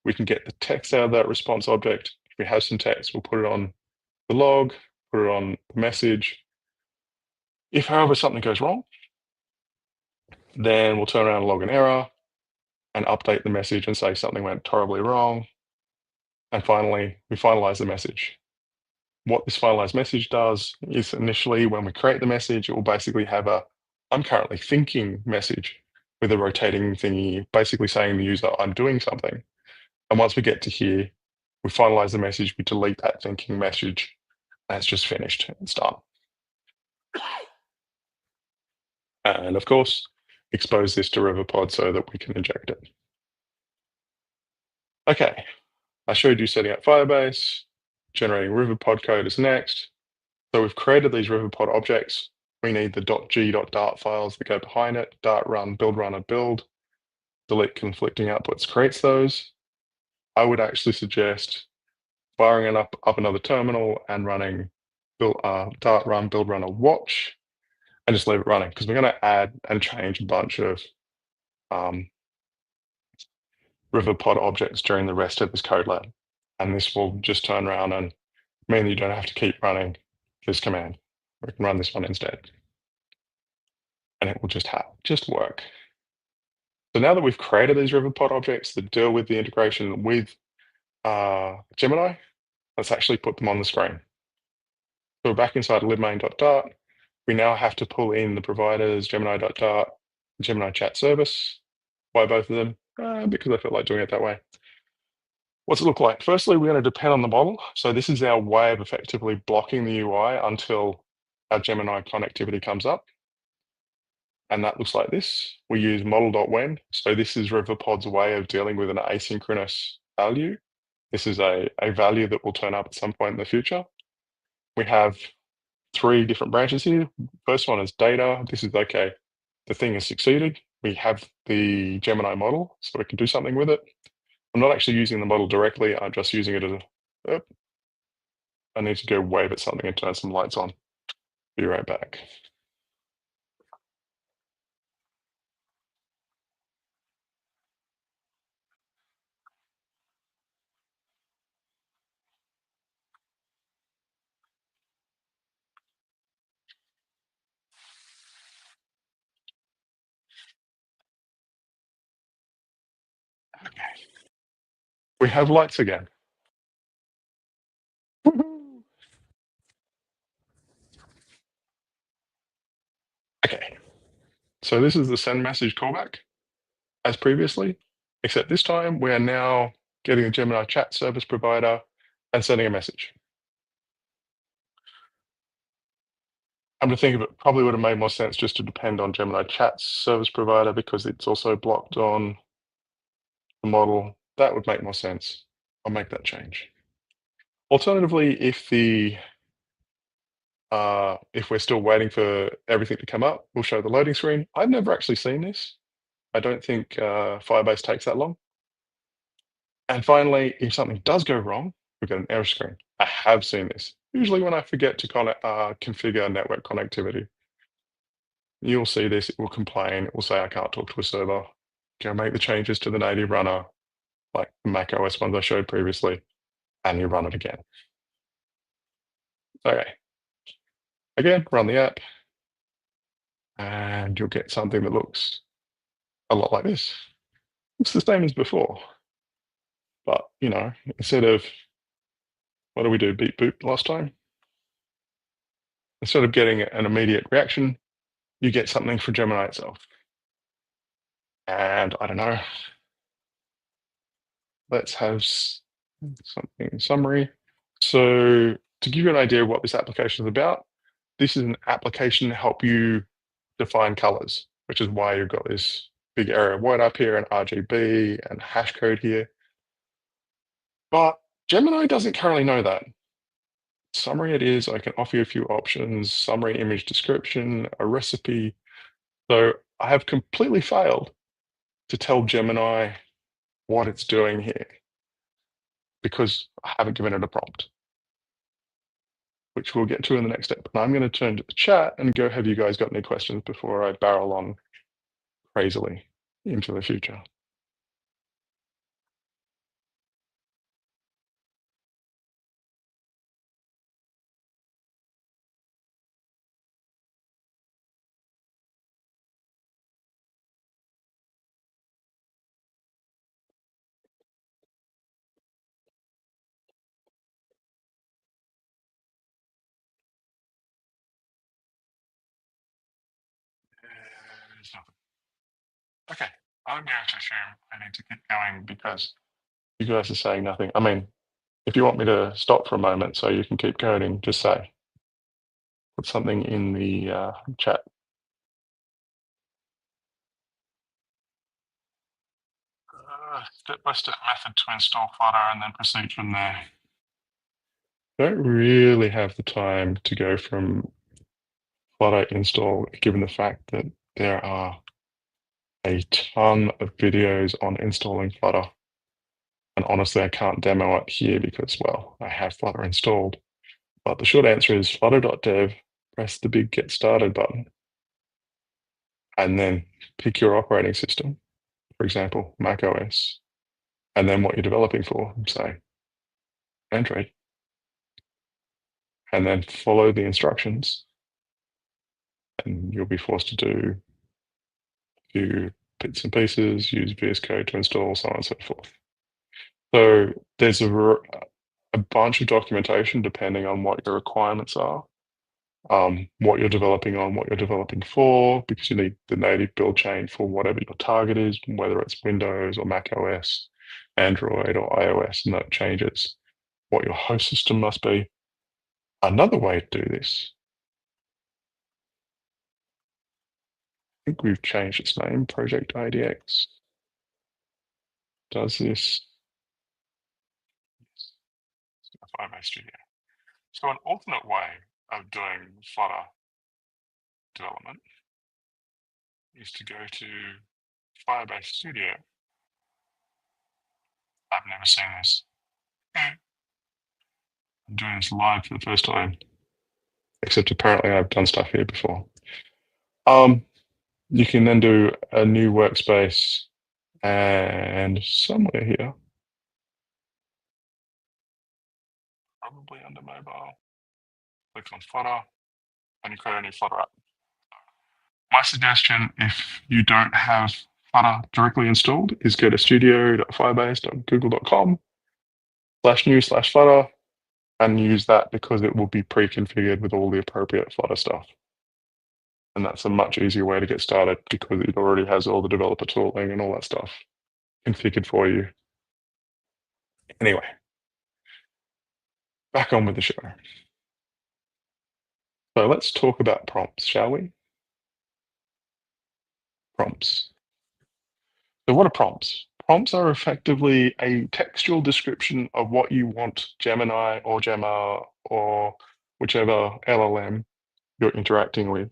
We can get the text out of that response object. If we have some text, we'll put it on the log, put it on the message. If, however, something goes wrong, then we'll turn around and log an error and update the message and say something went horribly wrong. And finally, we finalize the message. What this finalized message does is initially when we create the message, it will basically have a I'm currently thinking message with a rotating thingy, basically saying to the user, I'm doing something. And once we get to here, we finalize the message, we delete that thinking message, and it's just finished. It's done. And of course, expose this to Riverpod so that we can inject it. Okay, I showed you setting up Firebase, generating Riverpod code is next. So we've created these Riverpod objects. We need the .g.dart files that go behind it, dart run, build runner, build, delete conflicting outputs creates those. I would actually suggest firing it up another terminal and running dart run, build runner, watch, and just leave it running because we're going to add and change a bunch of Riverpod objects during the rest of this code lab. And this will just turn around and mean that you don't have to keep running this command. We can run this one instead. And it will just work. So now that we've created these Riverpod objects that deal with the integration with Gemini, let's actually put them on the screen. So we're back inside libmain.dart. We now have to pull in the providers, Gemini.dart, Gemini chat service. Why both of them? Because I felt like doing it that way. What's it look like? Firstly, we're going to depend on the model. So this is our way of effectively blocking the UI until our Gemini connectivity comes up. And that looks like this. We use model.when. So this is Riverpod's way of dealing with an asynchronous value. This is a value that will turn up at some point in the future. We have 3 different branches here. First one is data. This is okay. The thing has succeeded. We have the Gemini model, so we can do something with it. I'm not actually using the model directly. I'm just using it as a, I need to go wave at something and turn some lights on. Be right back. We have lights again. Woohoo! Okay, so this is the send message callback as previously, except this time we are now getting a Gemini chat service provider and sending a message. I'm to think of it, probably would have made more sense just to depend on Gemini chat service provider because it's also blocked on the model. That would make more sense. I'll make that change. Alternatively, if we're still waiting for everything to come up, we'll show the loading screen. I've never actually seen this. I don't think Firebase takes that long. And finally, if something does go wrong, we get an error screen. I have seen this. Usually when I forget to configure network connectivity. You'll see this, it will complain, it will say I can't talk to a server. Go make the changes to the native runner, like the Mac OS ones I showed previously, and you run it again. Okay. Again, run the app, and you'll get something that looks a lot like this. It's the same as before. But, instead of, what do we do, beep boop last time? Instead of getting an immediate reaction, you get something from Gemini itself. And I don't know, let's have something summary. So to give you an idea of what this application is about, this is an application to help you define colors, which is why you've got this big area of white up here and RGB and hash code here. But Gemini doesn't currently know that. Summary it is, I can offer you a few options, summary image description, a recipe. So I have completely failed to tell Gemini what it's doing here because I haven't given it a prompt, which we'll get to in the next step. And I'm going to turn to the chat and go, have you guys got any questions before I barrel on crazily into the future? There's nothing. Okay, I'm going to assume I need to keep going because you guys are saying nothing. I mean, if you want me to stop for a moment so you can keep coding, just say. Put something in the chat. Step-by-step method to install Flutter and then proceed from there. Don't really have the time to go from Flutter install, given the fact that there are a ton of videos on installing Flutter. And honestly, I can't demo it here because, well, I have Flutter installed. But the short answer is flutter.dev, press the big get started button, and then pick your operating system, for example, Mac OS, and then what you're developing for, say, Android, and then follow the instructions. And you'll be forced to do a few bits and pieces, use VS Code to install, so on and so forth. So there's a bunch of documentation depending on what your requirements are, what you're developing on, what you're developing for, because you need the native build chain for whatever your target is, whether it's Windows or Mac OS, Android or iOS, and that changes what your host system must be. Another way to do this, I think we've changed its name, Project IDX. Does this? Firebase Studio. So an alternate way of doing Flutter development is to go to Firebase Studio. I've never seen this. I'm doing this live for the first time, except apparently I've done stuff here before. You can then do a new workspace, and somewhere here, probably under mobile, click on Flutter, and you create a new Flutter app. My suggestion, if you don't have Flutter directly installed, is go to studio.firebase.google.com /new/Flutter and use that because it will be pre-configured with all the appropriate Flutter stuff. And that's a much easier way to get started because it already has all the developer tooling and all that stuff configured for you. Anyway, back on with the show. So let's talk about prompts, shall we? Prompts. So what are prompts? Prompts are effectively a textual description of what you want Gemini or Gemma or whichever LLM you're interacting with.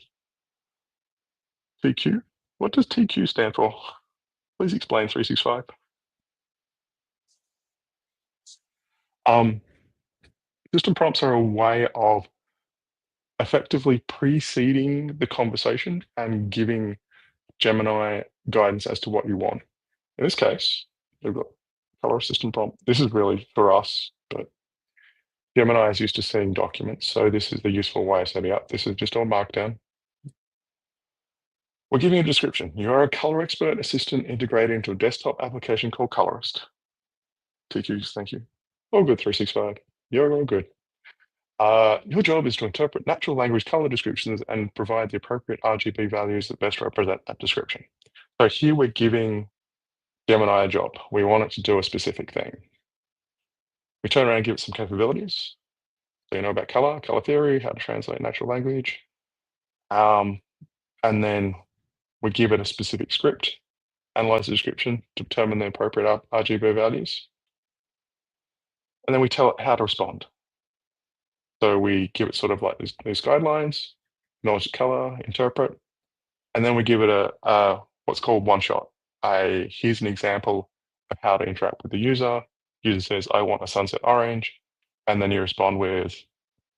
TQ? What does TQ stand for? Please explain 365. System prompts are a way of effectively preceding the conversation and giving Gemini guidance as to what you want. In this case, we've got color system prompt. This is really for us, but Gemini is used to seeing documents, so this is the useful way of setting up. This is just all Markdown. We're giving a description. You are a color expert assistant integrated into a desktop application called Colorist. TQs, thank you. All good, 365. You're all good. Your job is to interpret natural language color descriptions and provide the appropriate RGB values that best represent that description. So here we're giving Gemini a job. We want it to do a specific thing. We turn around and give it some capabilities. So you know about color theory, how to translate natural language. And then we give it a specific script, analyze the description, determine the appropriate RGB values. And then we tell it how to respond. So we give it sort of like these guidelines, acknowledge the color, interpret, and then we give it a what's called one shot. Here's an example of how to interact with the user. User says, I want a sunset orange, and then you respond with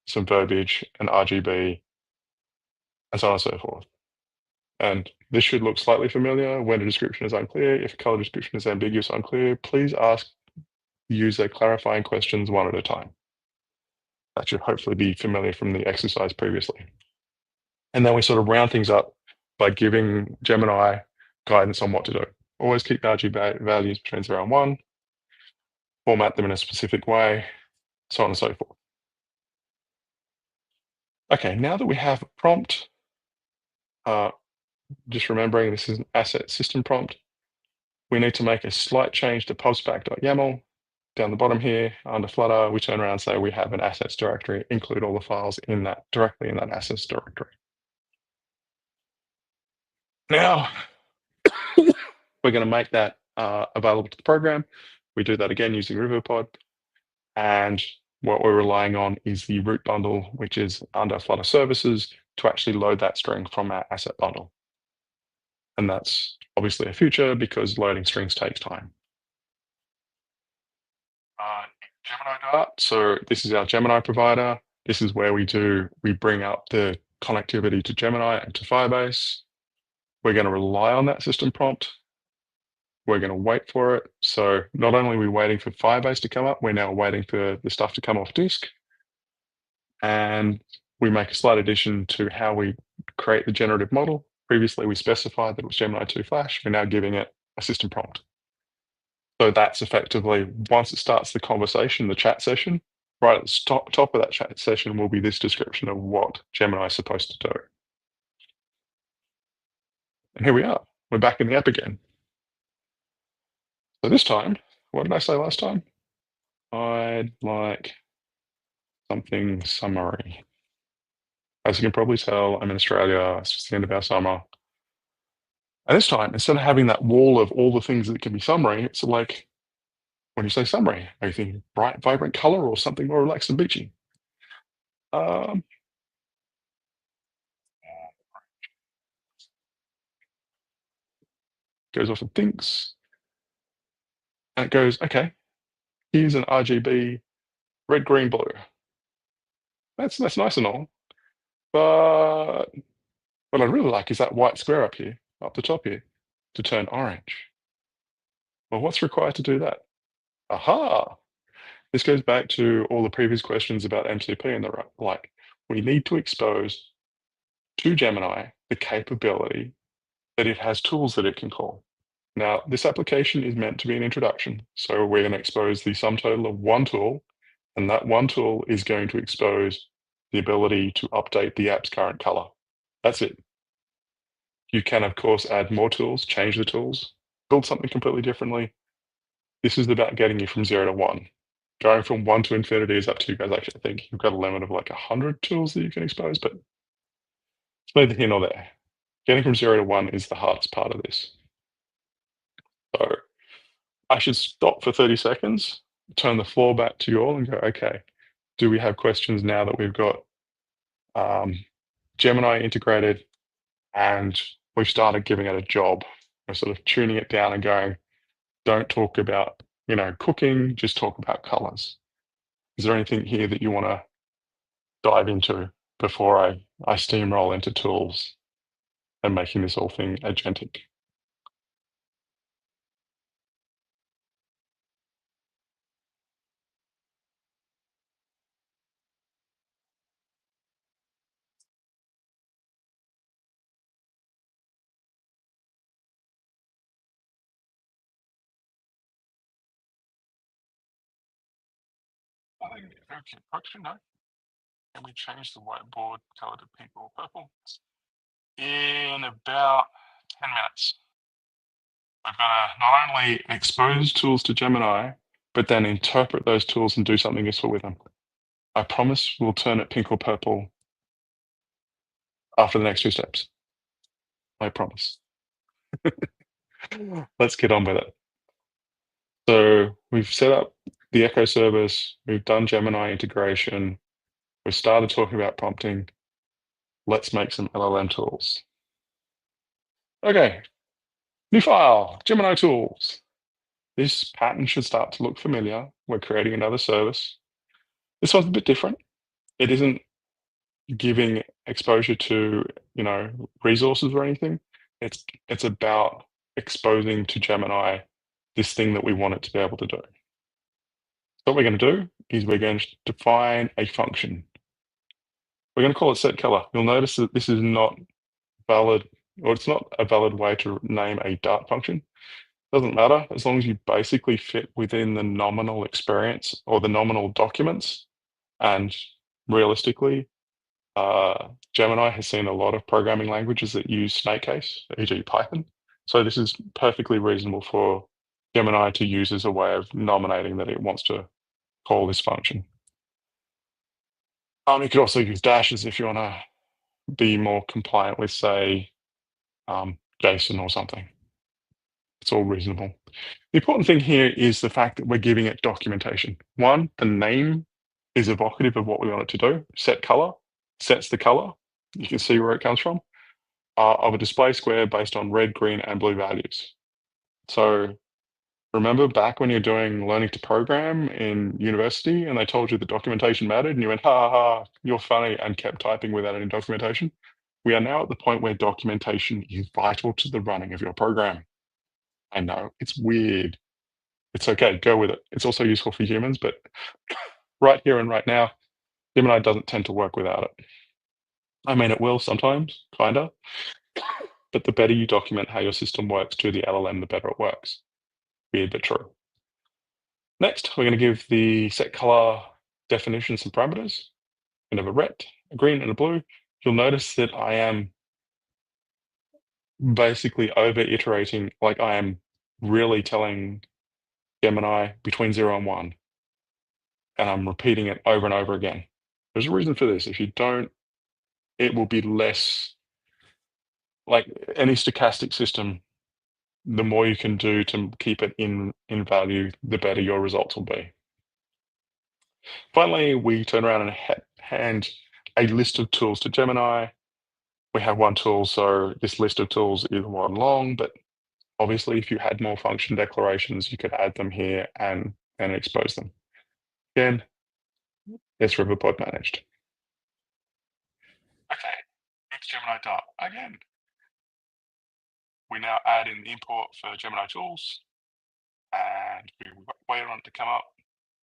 some verbiage and RGB, and so on and so forth. And this should look slightly familiar when a description is unclear. If a color description is ambiguous or unclear, please ask the user clarifying questions one at a time. That should hopefully be familiar from the exercise previously. And then we sort of round things up by giving Gemini guidance on what to do. Always keep RGB values between 0 and 1, format them in a specific way, so on and so forth. Okay, now that we have a prompt, just remembering this is an asset system prompt, we need to make a slight change to postback.yaml. Down the bottom here, under Flutter, we turn around and say we have an assets directory, include all the files in that directly in that assets directory. Now, we're going to make that available to the program. We do that again using RiverPod. And what we're relying on is the root bundle, which is under Flutter services, to actually load that string from our asset bundle. And that's obviously a feature because loading strings takes time. Gemini Dart. So this is our Gemini provider. This is where we bring up the connectivity to Gemini and to Firebase. We're going to rely on that system prompt. We're going to wait for it. So not only are we waiting for Firebase to come up, we're now waiting for the stuff to come off disk. And we make a slight addition to how we create the generative model. Previously, we specified that it was Gemini 2 Flash. We're now giving it a system prompt. So that's effectively, once it starts the conversation, the chat session, right at the top of that chat session will be this description of what Gemini is supposed to do. And here we are. We're back in the app again. So this time, what did I say last time? I'd like something summary. As you can probably tell, I'm in Australia. It's just the end of our summer. And this time, instead of having that wall of all the things that can be summary, it's like, when you say summary, are you thinking bright, vibrant color or something more relaxed and beachy? Goes off and thinks. And it goes, okay, here's an RGB red, green, blue. That's nice and all. But what I really like is that white square up here, up the top here, to turn orange. Well, what's required to do that? Aha! This goes back to all the previous questions about MCP and the like. We need to expose to Gemini the capability that it has tools that it can call. Now, this application is meant to be an introduction. So we're going to expose the sum total of one tool, and that one tool is going to expose the ability to update the app's current color. That's it. You can, of course, add more tools, change the tools, build something completely differently. This is about getting you from 0 to 1. Going from 1 to infinity is up to you guys. Actually, I think you've got a limit of like 100 tools that you can expose, but it's neither here nor there. Getting from 0 to 1 is the hardest part of this. So I should stop for 30 seconds, turn the floor back to you all and go, okay, do we have questions now that we've got Gemini integrated and we've started giving it a job? We're sort of tuning it down and going, don't talk about, cooking, just talk about colors. Is there anything here that you want to dive into before I steamroll into tools and making this whole thing agentic? I think, okay, function, no. Can we change the whiteboard color to pink or purple? In about 10 minutes. I've got to not only expose tools to Gemini, but then interpret those tools and do something useful with them. I promise we'll turn it pink or purple after the next 2 steps. I promise. Let's get on with it. So we've set up the Echo service, we've done Gemini integration, we've started talking about prompting. Let's make some LLM tools. Okay, new file, Gemini tools. This pattern should start to look familiar. We're creating another service. This one's a bit different. It isn't giving exposure to, resources or anything. It's about exposing to Gemini this thing that we want it to be able to do. So what we're going to do is we're going to define a function. We're going to call it set color. You'll notice that this is not valid, or it's not a valid way to name a Dart function. Doesn't matter as long as you basically fit within the nominal experience or the nominal documents. And realistically, Gemini has seen a lot of programming languages that use snake case, e.g. Python. So this is perfectly reasonable for Gemini to use as a way of nominating that it wants to call this function. You could also use dashes if you want to be more compliant with, say, JSON or something. It's all reasonable. The important thing here is the fact that we're giving it documentation. One, the name is evocative of what we want it to do. Set color sets the color. You can see where it comes from, of a display square based on red, green, and blue values. So remember back when you're doing learning to program in university and they told you the documentation mattered and you went, ha ha, you're funny, and kept typing without any documentation? We are now at the point where documentation is vital to the running of your program. I know, it's weird. It's okay, go with it. It's also useful for humans, but right here and right now, Gemini doesn't tend to work without it. I mean, it will sometimes, kinda, but the better you document how your system works to the LLM, the better it works. Weird, but true. Next, we're going to give the set color definition some parameters. We have a red, a green, and a blue. You'll notice that I am basically over iterating, like I am really telling Gemini between 0 and 1, and I'm repeating it over and over again. There's a reason for this. If you don't, it will be less like any stochastic system. The more you can do to keep it in value, the better your results will be. Finally, we turn around and hand a list of tools to Gemini. We have one tool, so this list of tools is one long, but obviously if you had more function declarations, you could add them here and expose them. Again, it's Riverpod managed. Okay, it's Gemini Dart again. We now add in the import for Gemini tools, and we wait on it to come up.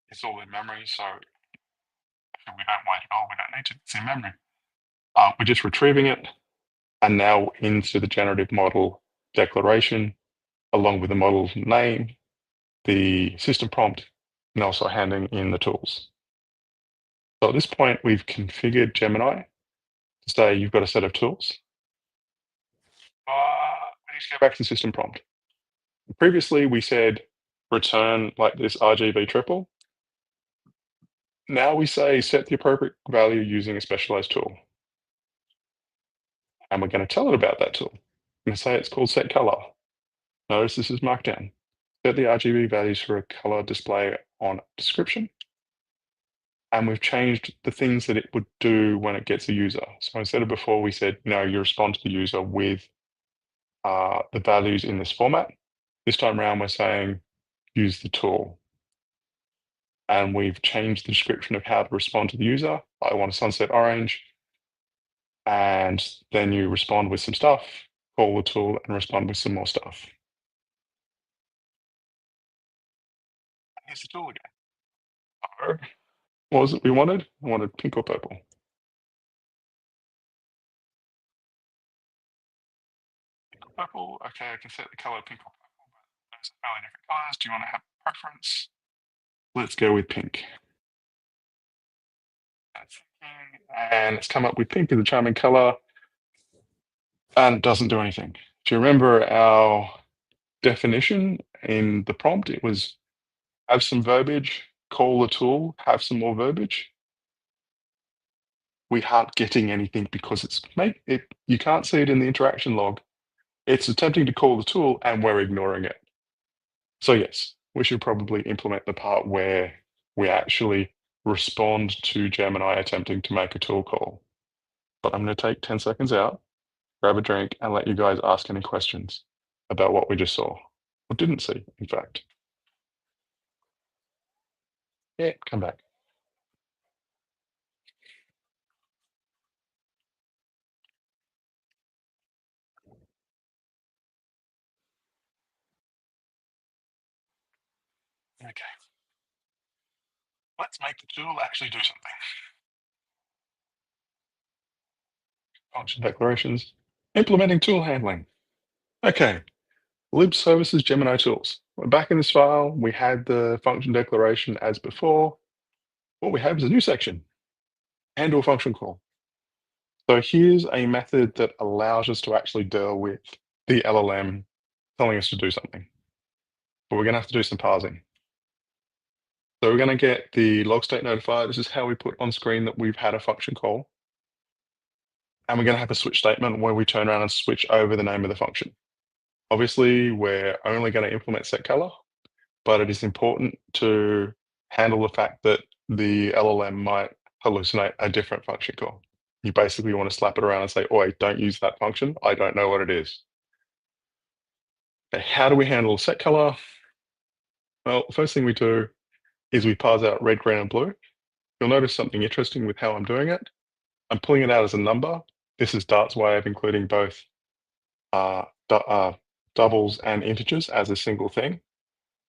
It's all in memory, so if we don't wait at all, we don't need to, it's in memory. We're just retrieving it, and now into the generative model declaration along with the model name, the system prompt, and also handing in the tools. So at this point, we've configured Gemini to say you've got a set of tools. We need to go back to the system prompt. Previously, we said return like this RGB triple. Now we say set the appropriate value using a specialized tool. And we're going to tell it about that tool. I'm going to say it's called set color. Notice this is markdown. Set the RGB values for a color display on description. And we've changed the things that it would do when it gets a user. So instead of before, we said, you respond to the user with the values in this format. This time around, we're saying use the tool. And we've changed the description of how to respond to the user. I want a sunset orange. And then you respond with some stuff, call the tool, and respond with some more stuff. Here's the tool again. What was it we wanted? I wanted pink or purple. Pink or purple. Okay, I can set the color pink or purple, but those are fairly different colors. Do you want to have a preference? Let's go with pink. And it's come up with pink as a charming color and doesn't do anything. If you remember our definition in the prompt, it was have some verbiage, call the tool, have some more verbiage. We aren't getting anything because you can't see it in the interaction log. It's attempting to call the tool and we're ignoring it. So yes, we should probably implement the part where we actually respond to Gemini attempting to make a tool call. But I'm going to take 10 seconds out, grab a drink, and let you guys ask any questions about what we just saw, or didn't see, in fact. Yeah, come back. Okay. Let's make the tool actually do something. Function declarations, implementing tool handling. Okay, lib services Gemini tools. We're back in this file. We had the function declaration as before. What we have is a new section, handle function call. So here's a method that allows us to actually deal with the LLM telling us to do something. But we're going to have to do some parsing. So we're going to get the log state notifier. This is how we put on screen that we've had a function call. And we're going to have a switch statement where we turn around and switch over the name of the function. Obviously, we're only going to implement set color, but it is important to handle the fact that the LLM might hallucinate a different function call. You basically want to slap it around and say, oi, don't use that function. I don't know what it is. Okay, how do we handle set color? Well, the first thing we do is we parse out red, green, and blue. You'll notice something interesting with how I'm doing it. I'm pulling it out as a number. This is Dart's way of including both doubles and integers as a single thing,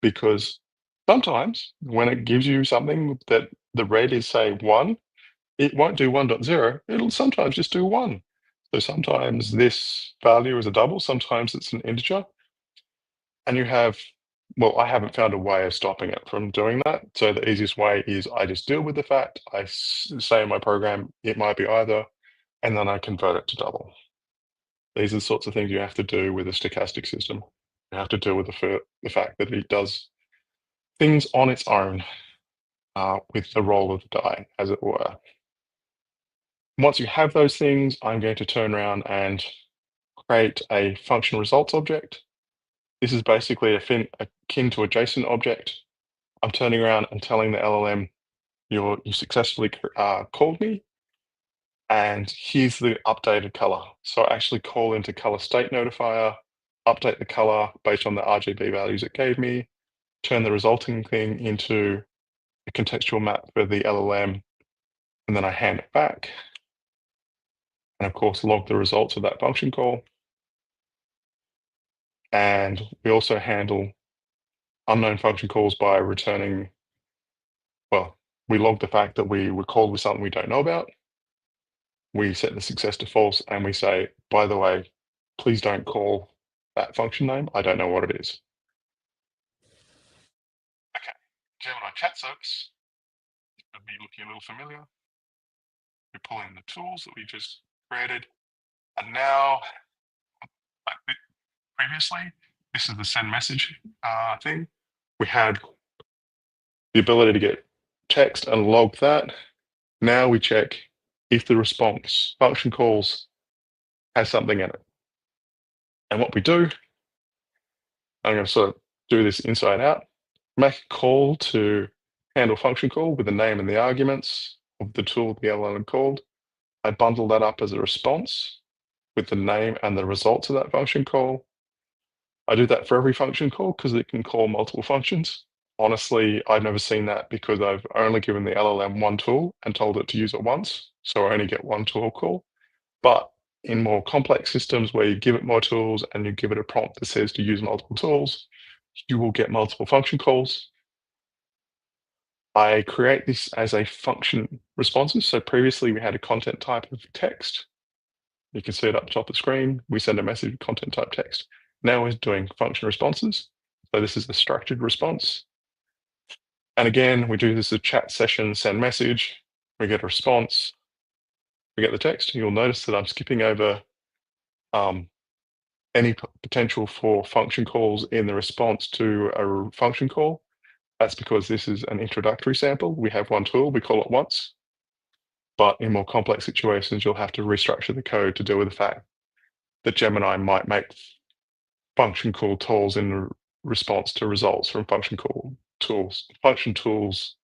because sometimes when it gives you something that the red is, say, 1, it won't do 1.0. It'll sometimes just do 1. So sometimes this value is a double, sometimes it's an integer. And you have, well, I haven't found a way of stopping it from doing that. So the easiest way is I just deal with the fact, I say in my program, it might be either, and then I convert it to double. These are the sorts of things you have to do with a stochastic system. You have to deal with the fact that it does things on its own with the roll of the die, as it were. Once you have those things, I'm going to turn around and create a function results object. This is basically akin to a JSON object. I'm turning around and telling the LLM, you successfully called me, and here's the updated color. So I actually call into color state notifier, update the color based on the RGB values it gave me, turn the resulting thing into a contextual map for the LLM, and then I hand it back. And of course, log the results of that function call. And we also handle unknown function calls by returning, well, we log the fact that we were called with something we don't know about. We set the success to false and we say, by the way, please don't call that function name, I don't know what it is. Okay, Gemini chat service would be looking a little familiar. We pull in the tools that we just created, and now, like previously, this is the send message thing. We had the ability to get text and log that. Now we check if the response function calls has something in it. And what we do, I'm going to sort of do this inside out, make a call to handle function call with the name and the arguments of the tool the LLM called. I bundle that up as a response with the name and the results of that function call. I do that for every function call because it can call multiple functions. Honestly, I've never seen that because I've only given the LLM one tool and told it to use it once. So I only get one tool call. But in more complex systems where you give it more tools and you give it a prompt that says to use multiple tools, you will get multiple function calls. I create this as a function responses. So previously we had a content type of text. You can see it up top of the screen. We send a message content type text. Now we're doing function responses. So this is the structured response. And again, we do this as a chat session, send message, we get a response, we get the text. You'll notice that I'm skipping over any potential for function calls in the response to a function call. That's because this is an introductory sample. We have one tool, we call it once. But in more complex situations, you'll have to restructure the code to deal with the fact that Gemini might make function call tools in response to results from function call tools, function tools,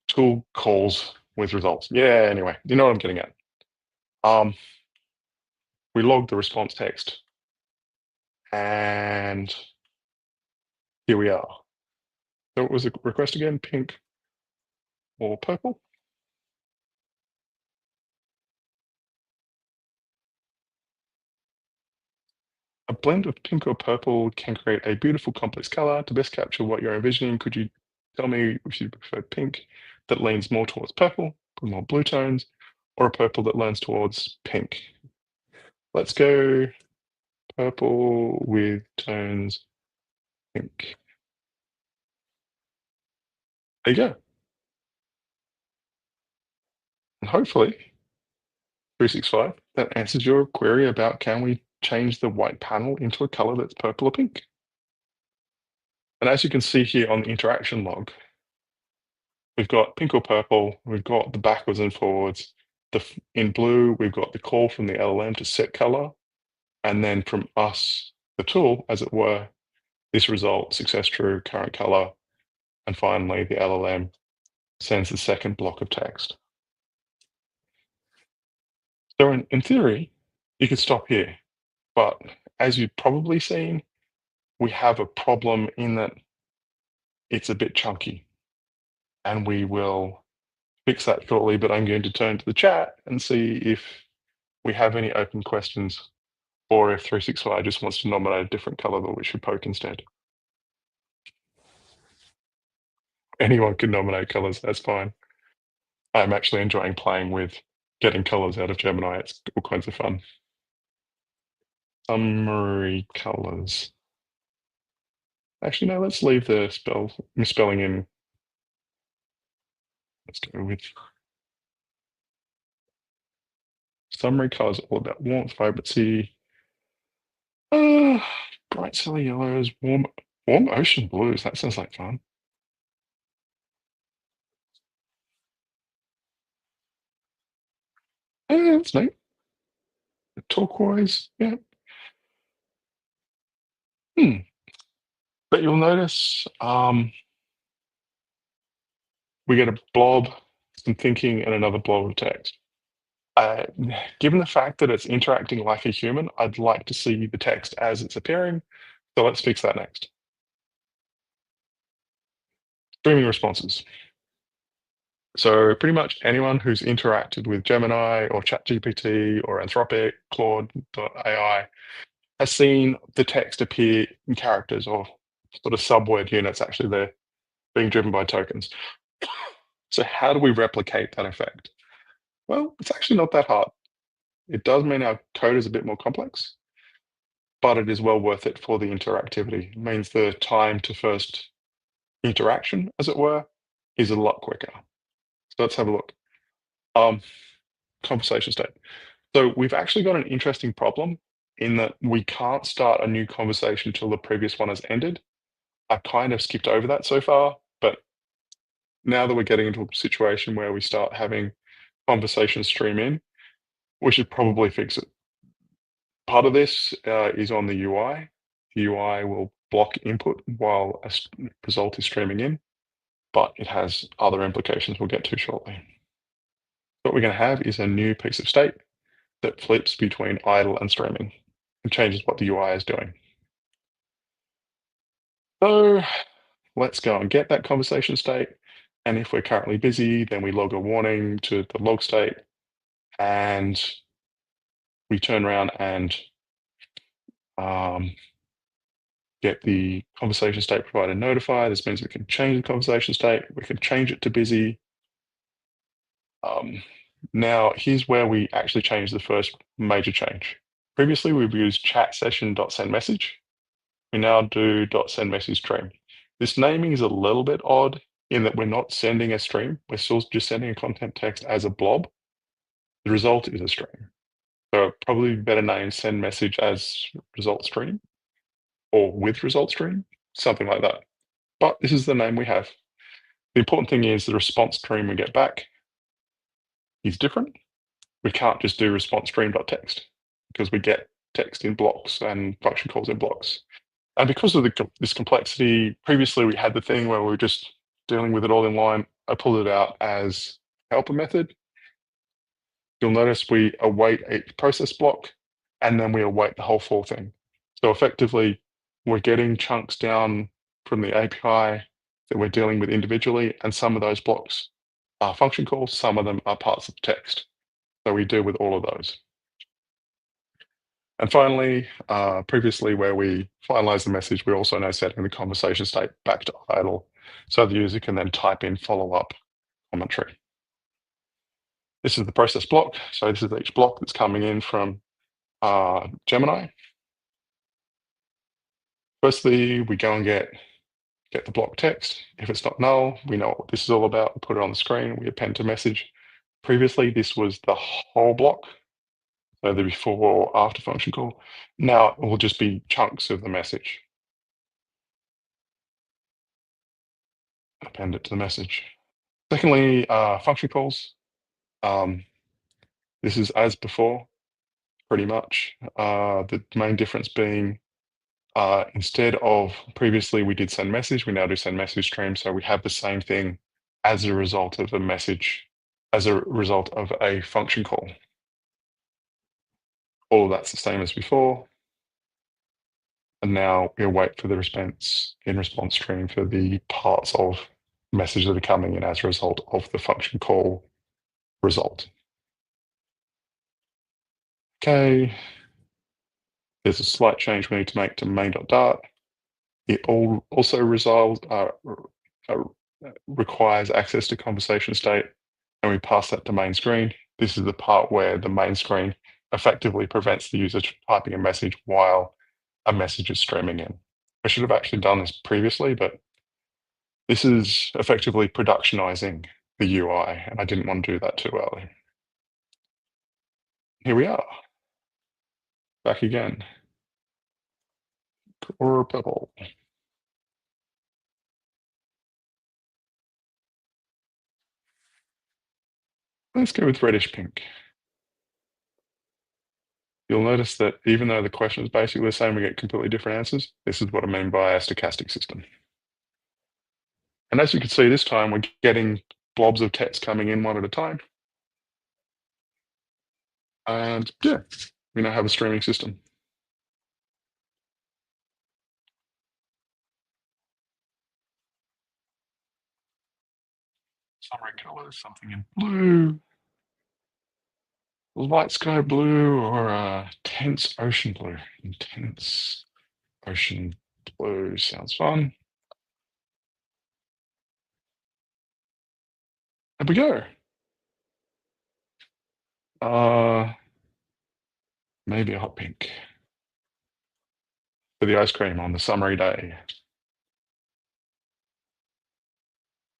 tool calls with results. Yeah, anyway, you know what I'm getting at. We log the response text, and here we are. So what was the request again? Pink or purple? A blend of pink or purple can create a beautiful complex color. To best capture what you're envisioning, could you tell me if you prefer pink that leans more towards purple, with more blue tones, or a purple that leans towards pink? Let's go purple with tones pink. There you go. And hopefully, 365, that answers your query about can we change the white panel into a color that's purple or pink? And as you can see here on the interaction log, we've got pink or purple, we've got the backwards and forwards. In blue, we've got the call from the LLM to set color. And then from us, the tool, as it were, this result, success true, current color. And finally, the LLM sends the second block of text. So in theory, you could stop here. But as you've probably seen, we have a problem in that it's a bit chunky. And we will fix that shortly, but I'm going to turn to the chat and see if we have any open questions or if 365 just wants to nominate a different color that we should poke instead. Anyone can nominate colors, that's fine. I'm actually enjoying playing with getting colors out of Gemini. It's all kinds of fun. Summary colors. Actually, no, let's leave the misspelling in. Let's go with summary colors, all about warmth, vibrancy. Bright silly yellows, warm ocean blues. That sounds like fun. Yeah, that's neat. Turquoise, yeah. But you'll notice we get a blob, some thinking, and another blob of text. Uh, Given the fact that it's interacting like a human, I'd like to see the text as it's appearing. So let's fix that next. Streaming responses. So pretty much anyone who's interacted with Gemini or ChatGPT or Anthropic, Claude.ai has seen the text appear in characters or sort of subword units. Actually, they're being driven by tokens. So how do we replicate that effect? Well, it's actually not that hard. It does mean our code is a bit more complex, but it is well worth it for the interactivity. It means the time to first interaction, as it were, is a lot quicker. So let's have a look. Conversation state. So we've actually got an interesting problem in that we can't start a new conversation till the previous one has ended. I kind of skipped over that so far, but now that we're getting into a situation where we start having conversations stream in, we should probably fix it. Part of this is on the UI. The UI will block input while a result is streaming in, but it has other implications we'll get to shortly. What we're going to have is a new piece of state that flips between idle and streaming and changes what the UI is doing. So let's go and get that conversation state. And if we're currently busy, then we log a warning to the log state and we turn around and get the conversation state provider notified. This means we can change the conversation state. We can change it to busy. Now, here's where we actually change the first major change. Previously, we've used chat session.sendMessage. We now do .sendMessage stream. This naming is a little bit odd in that we're not sending a stream. We're still just sending a content text as a blob. The result is a stream. So probably better name send message as result stream or with result stream, something like that. But this is the name we have. The important thing is the response stream we get back is different. We can't just do response stream.text because we get text in blocks and function calls in blocks. And because of this complexity, previously we had the thing where we were just dealing with it all in line. I pulled it out as helper method. You'll notice we await a process block and then we await the whole full thing. So effectively, we're getting chunks down from the API that we're dealing with individually, and some of those blocks are function calls, some of them are parts of text. So we deal with all of those. And finally, previously where we finalize the message, we also now setting the conversation state back to idle so the user can then type in follow-up commentary. This is the process block. So this is each block that's coming in from Gemini. Firstly, we go and get the block text. If it's not null, we know what this is all about. We put it on the screen, we append to message. Previously, this was the whole block, so the before or after function call. Now it will just be chunks of the message. Append it to the message. Secondly, function calls. This is as before, pretty much. The main difference being instead of previously we did send message, we now do send message stream. So we have the same thing as a result of a message, as a result of a function call. All of that's the same as before. And now we'll wait for the response in response stream for the parts of messages that are coming in as a result of the function call result. Okay. There's a slight change we need to make to main.dart. It also requires access to conversation state, and we pass that to main screen. This is the part where the main screen effectively prevents the user typing a message while a message is streaming in. I should have actually done this previously, but this is effectively productionizing the UI, and I didn't want to do that too early. Here we are, back again. Or purple. Let's go with reddish pink. You'll notice that even though the question is basically the same, we get completely different answers. This is what I mean by a stochastic system. And as you can see this time, we're getting blobs of text coming in one at a time. And yeah, we now have a streaming system. Summary colors, something in blue, light sky blue, or tense ocean blue. Intense ocean blue sounds fun. There we go. Maybe a hot pink. for the ice cream on the summery day.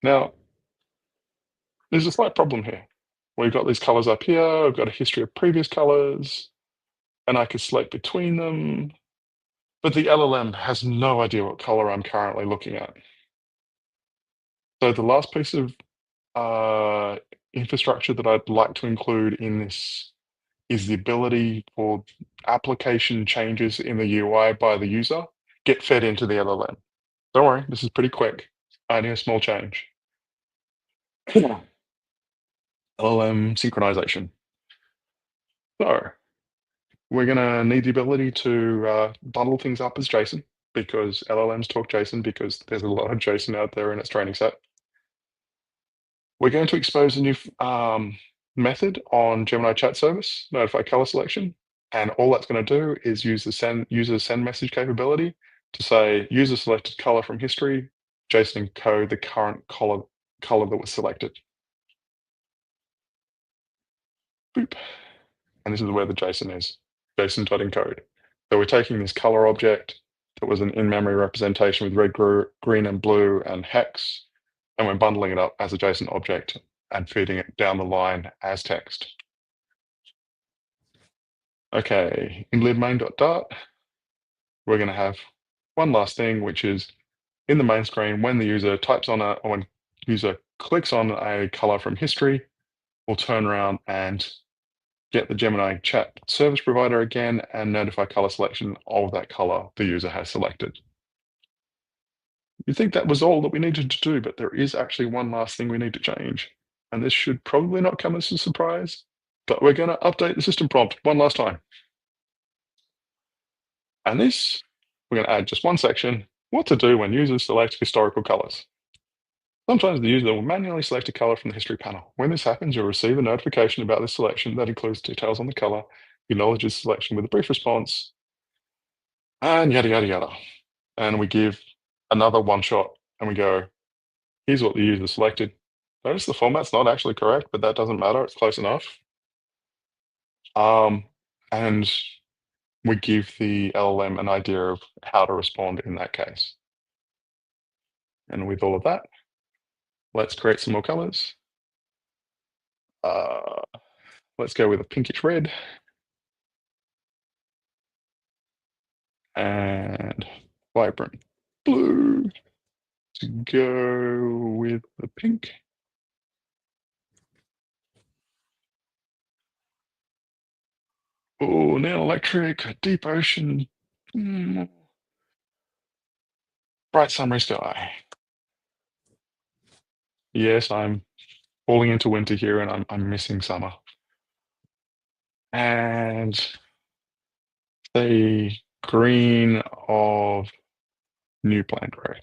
Now, there's a slight problem here. We've got these colors up here, I've got a history of previous colors, and I could select between them, but the LLM has no idea what color I'm currently looking at. So the last piece of uh, infrastructure that I'd like to include in this is the ability for application changes in the UI by the user get fed into the LLM. Don't worry, this is pretty quick. Only a small change. LLM synchronization. So we're going to need the ability to bundle things up as JSON because LLMs talk JSON because there's a lot of JSON out there in its training set. We're going to expose a new method on Gemini chat service, notify color selection. And all that's going to do is use the user send message capability to say user selected color from history, JSON encode the current color that was selected. Boop. And this is where the JSON is, JSON.encode. So we're taking this color object that was an in-memory representation with red, green, and blue and hex, and we're bundling it up as a JSON object and feeding it down the line as text. Okay, in libmain.dart, we're going to have one last thing, which is in the main screen, when the user types on or when user clicks on a color from history, we'll turn around and get the Gemini chat service provider again and notify color selection of that color the user has selected. You'd think that was all that we needed to do, but there is actually one last thing we need to change. And this should probably not come as a surprise, but we're going to update the system prompt one last time. And this, we're going to add just one section, what to do when users select historical colors. Sometimes the user will manually select a color from the history panel. When this happens, you'll receive a notification about this selection that includes details on the color, acknowledges selection with a brief response, and yada, yada, yada. And we give another one shot and we go, here's what the user selected. Notice the format's not actually correct, but that doesn't matter. It's close enough. And we give the LLM an idea of how to respond in that case. And with all of that, let's create some more colors. Let's go with a pinkish red and vibrant blue to go with the pink. Oh, neon electric, deep ocean, bright summery sky. Yes, I'm falling into winter here and I'm missing summer. And the green of new plant growth.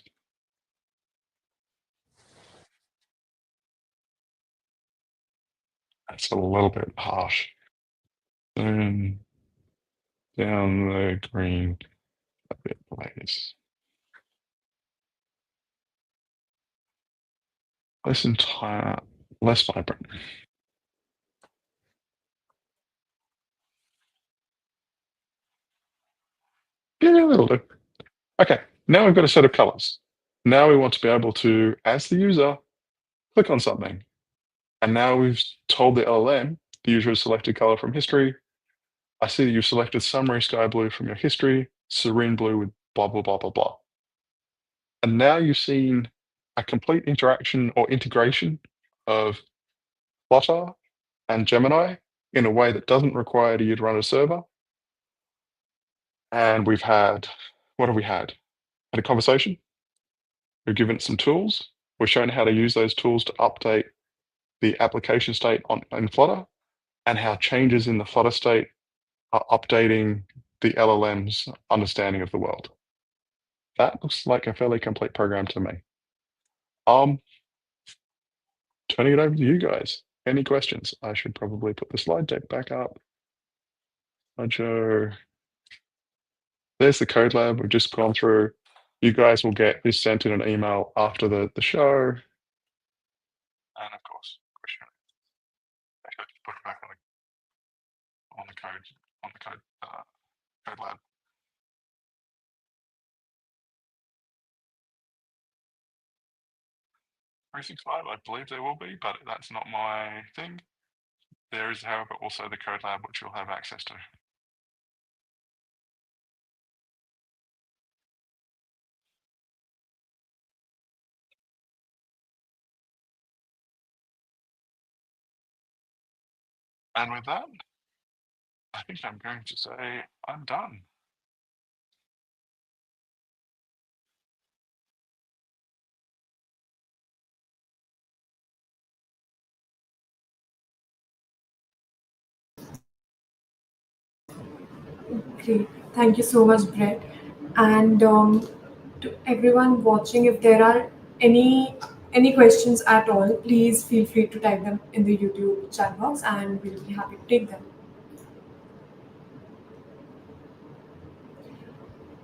That's a little bit harsh. Turn down the green a bit, please. Less vibrant. Yeah, that'll do. Okay, now we've got a set of colors. Now we want to be able to, as the user, click on something. And now we've told the LLM, the user has selected color from history. I see that you've selected summary sky blue from your history, serene blue with blah, blah, blah, blah, blah. And now you've seen a complete interaction or integration of Flutter and Gemini in a way that doesn't require you to run a server. And we've had, what have we had? Had a conversation. We've given it some tools. We've shown how to use those tools to update the application state in Flutter and how changes in the Flutter state are updating the LLM's understanding of the world. That looks like a fairly complete program to me. Turning it over to you guys. Any questions? I should probably put the slide deck back up. Joe. There's the code lab we've just gone through. You guys will get this sent in an email after the show. And of course, question. Actually, just put it back on the code lab. 365, I believe there will be, but that's not my thing. There is, however, also the code lab, which you'll have access to. And with that, I think I'm going to say I'm done. Great. Thank you so much, Brett. And to everyone watching, if there are any questions at all, please feel free to type them in the YouTube chat box, and we'll be happy to take them.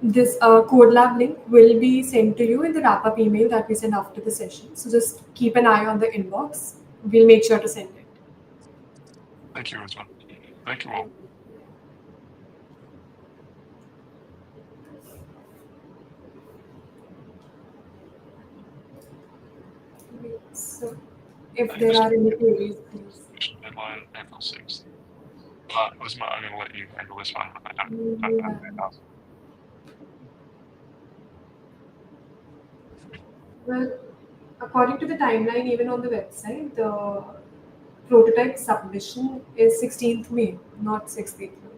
This code lab link will be sent to you in the wrap up email that we send after the session. So just keep an eye on the inbox. We'll make sure to send it. Thank you, Rizwan. Thank you all. So if there are any queries, please. Deadline April 6th. Rizwan, I'm going to let you handle this one. I don't Yeah. have enough. Well, according to the timeline, even on the website, the prototype submission is 16th May, not 6th April.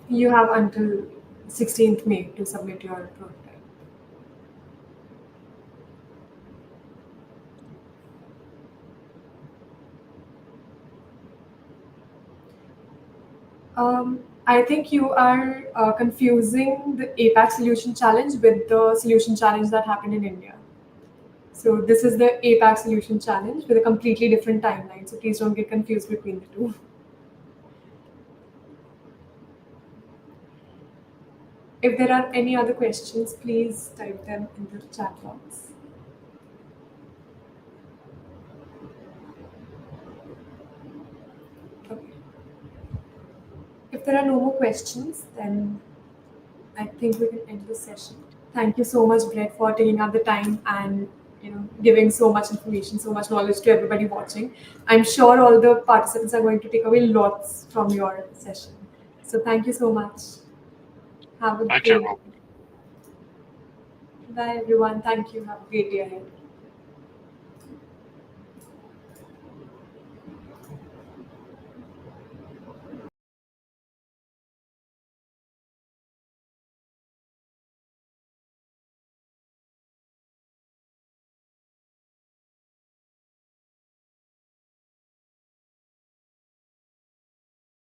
You have until 16th May to submit your prototype. I think you are confusing the APAC Solution Challenge with the Solution Challenge that happened in India. So this is the APAC Solution Challenge with a completely different timeline. So please don't get confused between the two. If there are any other questions, please type them in the chat box. Okay. If there are no more questions, then I think we can end this session. Thank you so much, Brett, for taking up the time and giving so much information, so much knowledge to everybody watching. I'm sure all the participants are going to take away lots from your session. So thank you so much. Have a Thank great you day. all. Bye, everyone. Thank you. Have a great day ahead.